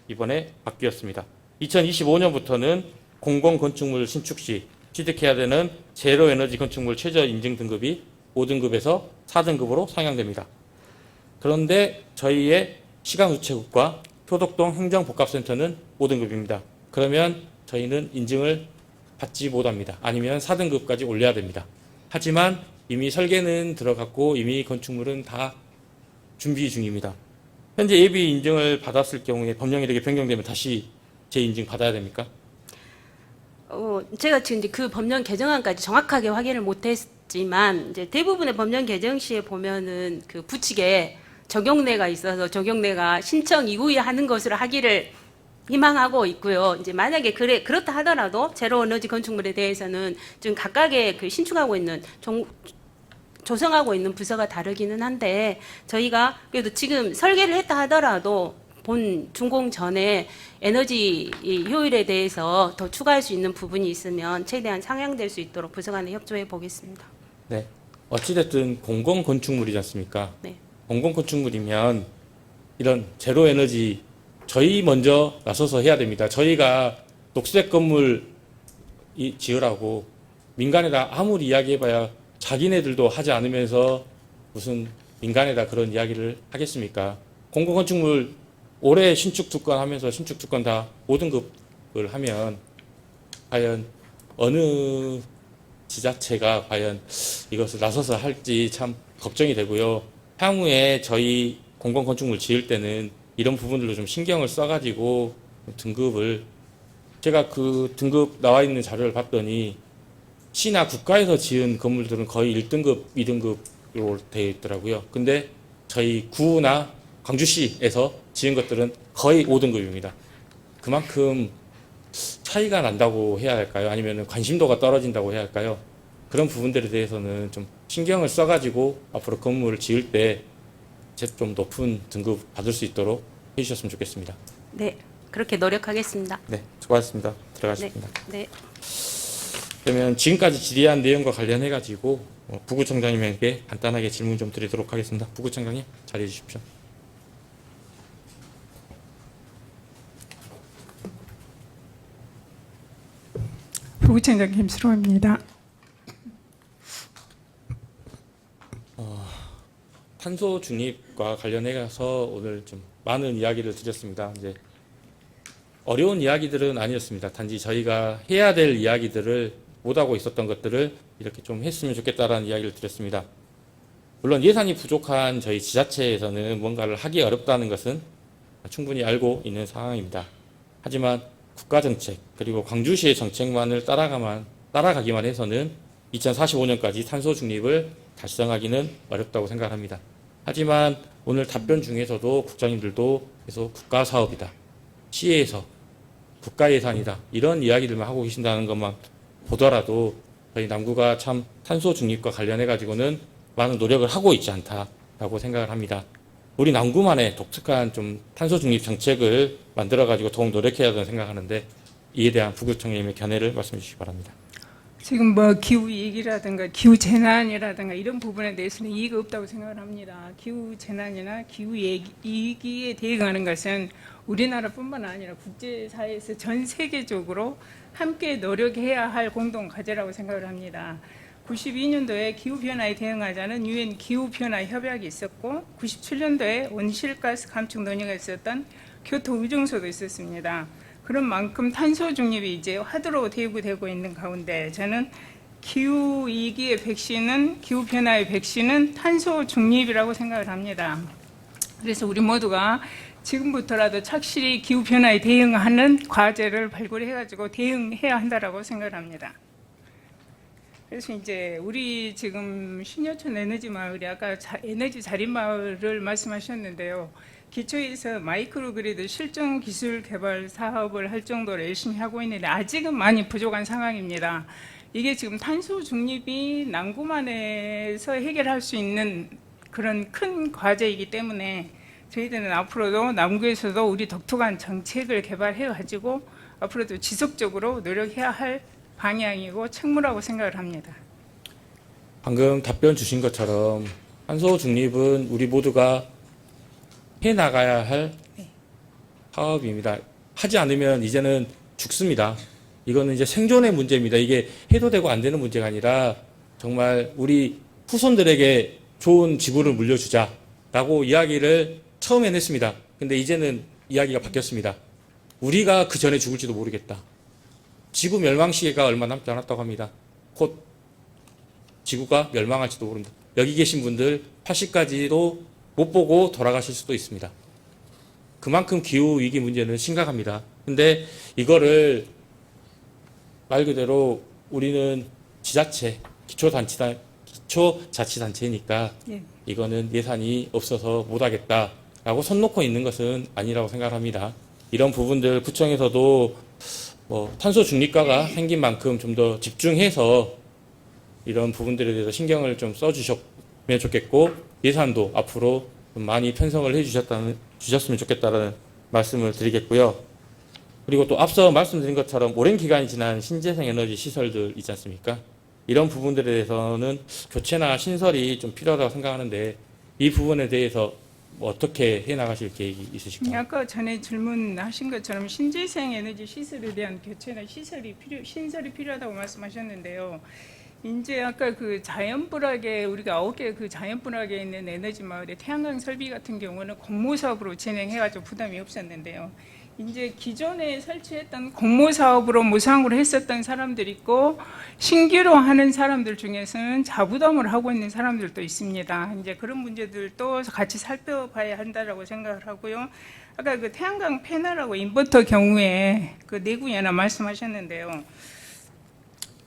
이번에 바뀌었습니다. 2025년부터는 공공건축물 신축 시 취득해야 되는 제로에너지 건축물 최저 인증 등급이 5등급에서 4등급으로 상향됩니다. 그런데 저희의 시간우체국과 효덕동 행정복합센터는 5등급입니다. 그러면 저희는 인증을 받지 못합니다. 아니면 4등급까지 올려야 됩니다. 하지만 이미 설계는 들어갔고 이미 건축물은 다 준비 중입니다. 현재 예비 인증을 받았을 경우에 법령이 이렇게 변경되면 다시 재인증 받아야 됩니까? 제가 지금 이제 그 법령 개정안까지 정확하게 확인을 못했지만 이제 대부분의 법령 개정 시에 보면은 그 부칙에 적용례가 있어서 적용례가 신청 이후에 하는 것으로 하기를 희망하고 있고요. 이제 만약에 그렇다 하더라도 제로 에너지 건축물에 대해서는 지금 각각의 그 신축하고 있는 조성하고 있는 부서가 다르기는 한데 저희가 그래도 지금 설계를 했다 하더라도 본 준공 전에 에너지 이 효율에 대해서 더 추가할 수 있는 부분이 있으면 최대한 상향될 수 있도록 부서 간에 협조해 보겠습니다. 네. 어찌됐든 공공건축물이지 않습니까? 네. 공공건축물이면 이런 제로에너지 저희 먼저 나서서 해야 됩니다. 저희가 녹색 건물 지으라고 민간에다 아무리 이야기해봐야 자기네들도 하지 않으면서 무슨 민간에다 그런 이야기를 하겠습니까? 공공건축물 올해 신축 2건 하면서 신축 2건 다 5등급을 하면 과연 어느 지자체가 과연 이것을 나서서 할지 참 걱정이 되고요. 향후에 저희 공공건축물 지을 때는 이런 부분들로 좀 신경을 써가지고 등급을 제가 그 등급 나와 있는 자료를 봤더니 시나 국가에서 지은 건물들은 거의 1등급, 2등급으로 되어 있더라고요. 근데 저희 구나 광주시에서 지은 것들은 거의 5등급입니다. 그만큼 차이가 난다고 해야 할까요? 아니면 관심도가 떨어진다고 해야 할까요? 그런 부분들에 대해서는 좀 신경을 써가지고 앞으로 건물을 지을 때 좀 높은 등급 받을 수 있도록 해주셨으면 좋겠습니다. 네, 그렇게 노력하겠습니다. 네, 수고하셨습니다. 들어가십니다. 네. 그러면 지금까지 질의한 내용과 관련해가지고 부구청장님에게 간단하게 질문 좀 드리도록 하겠습니다. 부구청장님 자리해 주십시오. 부구청장 김수로입니다. 탄소 중립과 관련해서 오늘 좀 많은 이야기를 드렸습니다. 이제 어려운 이야기들은 아니었습니다. 단지 저희가 해야 될 이야기들을 못하고 있었던 것들을 이렇게 좀 했으면 좋겠다라는 이야기를 드렸습니다. 물론 예산이 부족한 저희 지자체에서는 뭔가를 하기 어렵다는 것은 충분히 알고 있는 상황입니다. 하지만 국가정책 그리고 광주시의 정책만을 따라가기만 해서는 2045년까지 탄소 중립을 달성하기는 어렵다고 생각합니다. 하지만 오늘 답변 중에서도 국장님들도 계속 국가 사업이다, 시에서 국가 예산이다, 이런 이야기들만 하고 계신다는 것만 보더라도 저희 남구가 참 탄소 중립과 관련해 가지고는 많은 노력을 하고 있지 않다라고 생각을 합니다. 우리 남구만의 독특한 좀 탄소 중립 정책을 만들어 가지고 더욱 노력해야 된다고 생각하는데, 이에 대한 부국장님의 견해를 말씀해 주시기 바랍니다. 지금 뭐 기후 위기라든가 기후 재난이라든가 이런 부분에 대해서는 이의가 없다고 생각을 합니다. 기후 재난이나 기후 위기에 대응하는 것은 우리나라뿐만 아니라 국제사회에서 전 세계적으로 함께 노력해야 할 공동 과제라고 생각을 합니다. 92년도에 기후변화에 대응하자는 유엔 기후변화 협약이 있었고, 97년도에 온실가스 감축 논의가 있었던 교토 의정서도 있었습니다. 그런 만큼 탄소 중립이 이제 화두로 대두되고 있는 가운데, 저는 기후 위기의 백신은, 기후 변화의 백신은 탄소 중립이라고 생각을 합니다. 그래서 우리 모두가 지금부터라도 착실히 기후 변화에 대응하는 과제를 발굴해 가지고 대응해야 한다라고 생각을 합니다. 그래서 이제 우리 지금 신여촌 에너지 마을이 아까 에너지 자립 마을을 말씀하셨는데요. 기초에서 마이크로그리드 실증 기술 개발 사업을 할 정도로 열심히 하고 있는데 아직은 많이 부족한 상황입니다. 이게 지금 탄소 중립이 남구만에서 해결할 수 있는 그런 큰 과제이기 때문에 저희들은 앞으로도 남구에서도 우리 독특한 정책을 개발해 가지고 앞으로도 지속적으로 노력해야 할 방향이고 책무라고 생각을 합니다. 방금 답변 주신 것처럼 탄소 중립은 우리 모두가 해나가야 할 사업입니다. 하지 않으면 이제는 죽습니다. 이거는 이제 생존의 문제입니다. 이게 해도 되고 안 되는 문제가 아니라 정말 우리 후손들에게 좋은 지구를 물려주자라고 이야기를 처음엔 했습니다. 근데 이제는 이야기가 바뀌었습니다. 우리가 그 전에 죽을지도 모르겠다. 지구 멸망 시기가 얼마 남지 않았다고 합니다. 곧 지구가 멸망할지도 모릅니다. 여기 계신 분들 80까지도 못 보고 돌아가실 수도 있습니다. 그만큼 기후위기 문제는 심각합니다. 근데 이거를 말 그대로 우리는 지자체, 기초자치단체니까 이거는 예산이 없어서 못하겠다라고 손 놓고 있는 것은 아니라고 생각합니다. 이런 부분들 구청에서도 탄소 중립과가 생긴 만큼 좀 더 집중해서 이런 부분들에 대해서 신경을 좀 써주셨으면 좋겠고, 예산도 앞으로 좀 많이 편성을 주셨으면 좋겠다는 말씀을 드리겠고요. 그리고 또 앞서 말씀드린 것처럼 오랜 기간이 지난 신재생 에너지 시설들 있지 않습니까? 이런 부분들에 대해서는 교체나 신설이 좀 필요하다고 생각하는데, 이 부분에 대해서 어떻게 해나가실 계획이 있으실까요? 아까 전에 질문하신 것처럼 신재생 에너지 시설에 대한 교체나 신설이 필요하다고 말씀하셨는데요. 이제 아까 그 자연불학에 우리가 9개 그 자연불학에 있는 에너지 마을의 태양광 설비 같은 경우는 공모 사업으로 진행해가지고 부담이 없었는데요. 이제 기존에 설치했던 공모 사업으로 무상으로 했었던 사람들 있고, 신규로 하는 사람들 중에서는 자부담을 하고 있는 사람들도 있습니다. 이제 그런 문제들도 같이 살펴봐야 한다라고 생각을 하고요. 아까 그 태양광 패널하고 인버터 경우에 그 내구연화 말씀하셨는데요.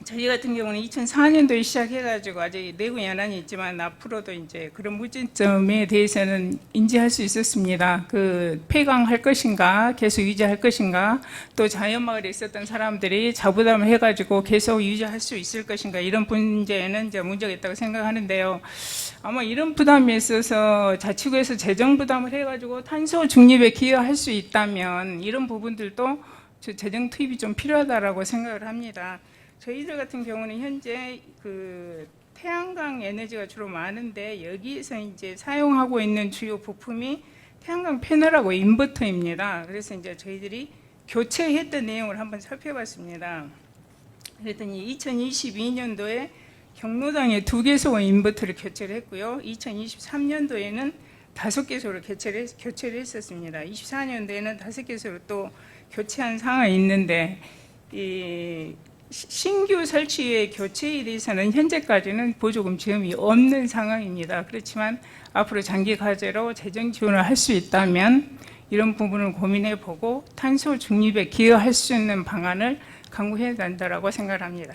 저희 같은 경우는 2004년도에 시작해가지고 아직 내부 연한이 있지만 앞으로도 이제 그런 문제점에 대해서는 인지할 수 있었습니다. 그 폐광할 것인가, 계속 유지할 것인가, 또 자연마을에 있었던 사람들이 자부담을 해가지고 계속 유지할 수 있을 것인가, 이런 문제에는 이제 문제가 있다고 생각하는데요. 아마 이런 부담에 있어서 자치구에서 재정 부담을 해가지고 탄소 중립에 기여할 수 있다면 이런 부분들도 재정 투입이 좀 필요하다라고 생각을 합니다. 저희들 같은 경우는 현재 그 태양광 에너지가 주로 많은데, 여기에서 이제 사용하고 있는 주요 부품이 태양광 패널하고 인버터입니다. 그래서 이제 저희들이 교체했던 내용을 한번 살펴봤습니다. 그랬더니 2022년도에 경로당에 2개소 인버터를 교체를 했고요. 2023년도에는 5개소를 교체를 했었습니다. 24년도에는 5개소를 또 교체한 상황이 있는데, 이 신규 설치의 교체에 대해서는 현재까지는 보조금 지원이 없는 상황입니다. 그렇지만 앞으로 장기 과제로 재정 지원을 할 수 있다면 이런 부분을 고민해 보고 탄소 중립에 기여할 수 있는 방안을 강구해야 된다고 생각합니다.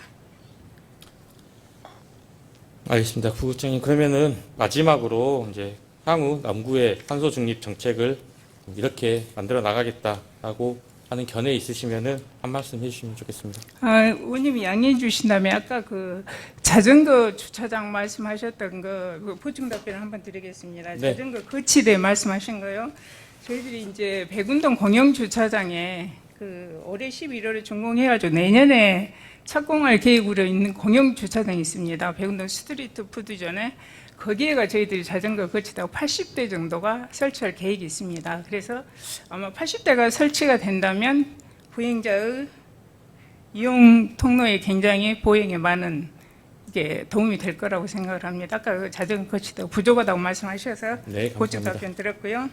알겠습니다. 부국장님, 그러면은 마지막으로 이제 향후 남구의 탄소 중립 정책을 이렇게 만들어 나가겠다라고 하는 견해 있으시면은 한 말씀 해주시면 좋겠습니다. 의원님이 양해해 주신다면 아까 그 자전거 주차장 말씀하셨던 그 보충 답변을 한번 드리겠습니다. 네. 자전거 거치대 말씀하신 거요. 저희들이 이제 백운동 공영 주차장에 그 올해 11월에 준공해가지고 내년에 착공할 계획으로 있는 공영 주차장이 있습니다. 백운동 스트리트 푸드존에 거기에가 저희들이 자전거 거치대가 80대 정도가 설치할 계획이 있습니다. 그래서 아마 80대가 설치가 된다면 보행자의 이용 통로에 굉장히 보행에 많은 이게 도움이 될 거라고 생각을 합니다. 아까 그 자전거 거치대가 부족하다고 말씀하셔서 네, 고쪽 감사합니다. 답변 드렸고요.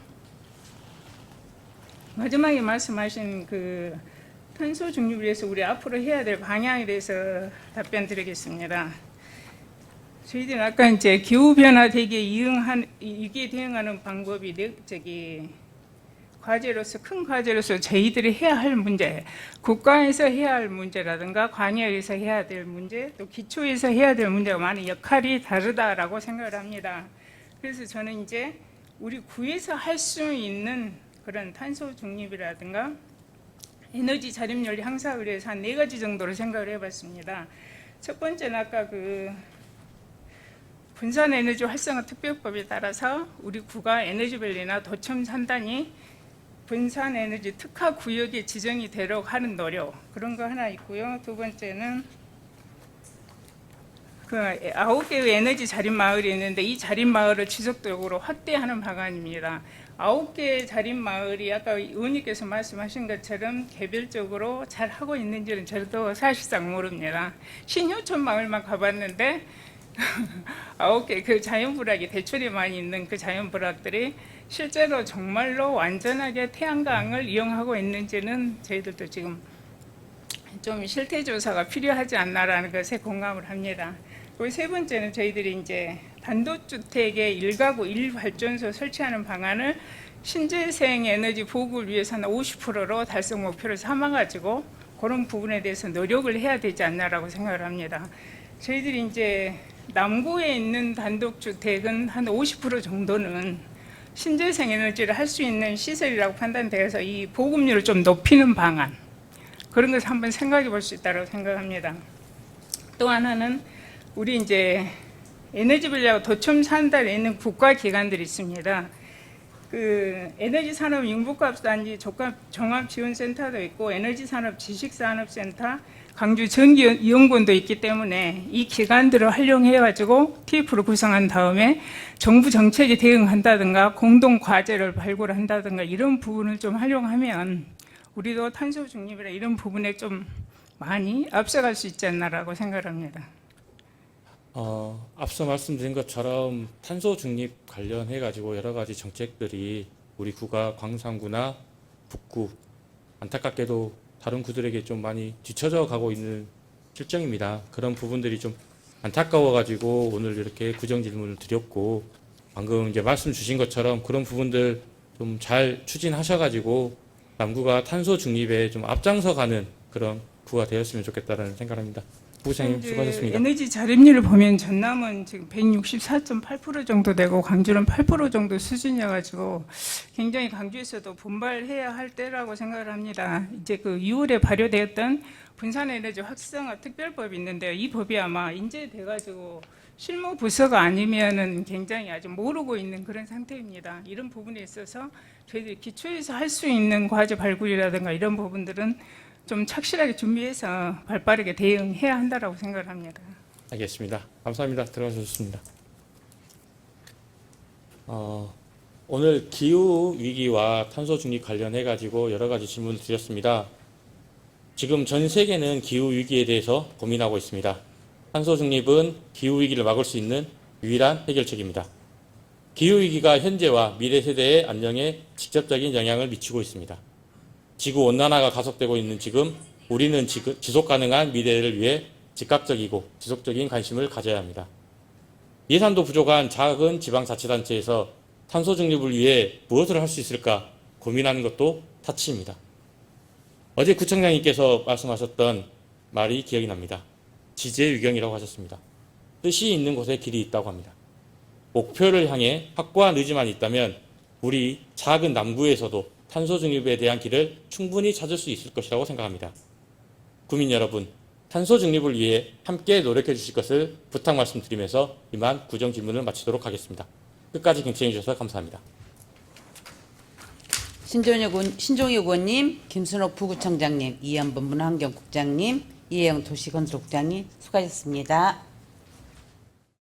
마지막에 말씀하신 그 탄소 중립을 위해서 우리 앞으로 해야 될 방향에 대해서 답변 드리겠습니다. 저희들은 아까 이제 기후 변화 대기에 이게 대응하는 방법이 과제로서 큰 과제로서 저희들이 해야 할 문제, 국가에서 해야 할 문제라든가 관여에서 해야 될 문제, 또 기초에서 해야 될 문제가 많은 역할이 다르다라고 생각을 합니다. 그래서 저는 이제 우리 구에서 할 수 있는 그런 탄소 중립이라든가 에너지 자립률 향상을 위해서 한 4가지 정도로 생각을 해봤습니다. 첫 번째는 아까 그 분산에너지 활성화 특별법에 따라서 우리 구가 에너지밸리나 도청 산단이 분산에너지 특화 구역에 지정이 되도록 하는 노력, 그런 거 하나 있고요. 두 번째는 그 9개의 에너지 자립 마을이 있는데 이 자립 마을을 지속적으로 확대하는 방안입니다. 9개의 자립 마을이 아까 의원님께서 말씀하신 것처럼 개별적으로 잘 하고 있는지는 저도 사실상 모릅니다. 신효촌 마을만 가봤는데 9개 그 자연불악이 대출이 많이 있는 그 자연불악들이 실제로 정말로 완전하게 태양광을 이용하고 있는지는 저희들도 지금 좀 실태조사가 필요하지 않나라는 것에 공감을 합니다. 그리고 세 번째는 저희들이 이제 단독주택의 1가구 1발전소 설치하는 방안을 신재생 에너지 보급을 위해서는 50%로 달성 목표를 삼아가지고 그런 부분에 대해서 노력을 해야 되지 않나라고 생각을 합니다. 저희들이 이제 남구에 있는 단독주택은 한 50% 정도는 신재생 에너지를 할 수 있는 시설이라고 판단되어서 이 보급률을 좀 높이는 방안, 그런 것을 한번 생각해 볼 수 있다고 생각합니다. 또 하나는 우리 이제 에너지밸리하고 도청 산단에 있는 국가기관들이 있습니다. 그 에너지산업 융복합단지 종합지원센터도 있고 에너지산업 지식산업센터, 강주 전기이용군도 있기 때문에 이 기관들을 활용해가지고 TF를 구성한 다음에 정부 정책에 대응한다든가 공동 과제를 발굴한다든가 이런 부분을 좀 활용하면 우리도 탄소 중립이나 이런 부분에 좀 많이 앞서갈 수 있지 않나라고 생각합니다. 앞서 말씀드린 것처럼 탄소 중립 관련해 가지고 여러 가지 정책들이 우리 구가 광산구나 북구, 안타깝게도 다른 구들에게 좀 많이 뒤처져 가고 있는 실정입니다. 그런 부분들이 좀 안타까워 가지고 오늘 이렇게 구정 질문을 드렸고, 방금 이제 말씀 주신 것처럼 그런 부분들 좀 잘 추진하셔 가지고 남구가 탄소 중립에 좀 앞장서 가는 그런 구가 되었으면 좋겠다는 생각합니다. 부부장님 수고하셨습니다. 에너지 자립률을 보면 전남은 지금 164.8% 정도 되고 강주는 8% 정도 수준이어가지고 굉장히 강주에서도 분발해야 할 때라고 생각을 합니다. 이제 그 6월에 발효되었던 분산에너지 활성화 특별법이 있는데요. 이 법이 아마 인제돼가지고 실무 부서가 아니면은 굉장히 아직 모르고 있는 그런 상태입니다. 이런 부분에 있어서 저희들이 기초에서 할 수 있는 과제 발굴이라든가 이런 부분들은 좀 착실하게 준비해서 발빠르게 대응해야 한다라고 생각을 합니다. 알겠습니다. 감사합니다. 들어가셨습니다. 오늘 기후 위기와 탄소 중립 관련해 가지고 여러 가지 질문을 드렸습니다. 지금 전 세계는 기후 위기에 대해서 고민하고 있습니다. 탄소 중립은 기후 위기를 막을 수 있는 유일한 해결책입니다. 기후 위기가 현재와 미래 세대의 안녕에 직접적인 영향을 미치고 있습니다. 지구 온난화가 가속되고 있는 지금 우리는 지속 가능한 미래를 위해 즉각적이고 지속적인 관심을 가져야 합니다. 예산도 부족한 작은 지방자치단체에서 탄소 중립을 위해 무엇을 할 수 있을까 고민하는 것도 타치입니다. 어제 구청장님께서 말씀하셨던 말이 기억이 납니다. 지제위경이라고 하셨습니다. 뜻이 있는 곳에 길이 있다고 합니다. 목표를 향해 확고한 의지만 있다면 우리 작은 남구에서도 탄소 중립에 대한 길을 충분히 찾을 수 있을 것이라고 생각합니다. 구민 여러분, 탄소 중립을 위해 함께 노력해 주실 것을 부탁 말씀드리면서 이만 구정 질문을 마치도록 하겠습니다. 끝까지 경청해 주셔서 감사합니다. 신종혁 의원님, 김순옥 부구청장님, 이현범 문환경국장님, 이혜영 도시건설국장님 수고하셨습니다.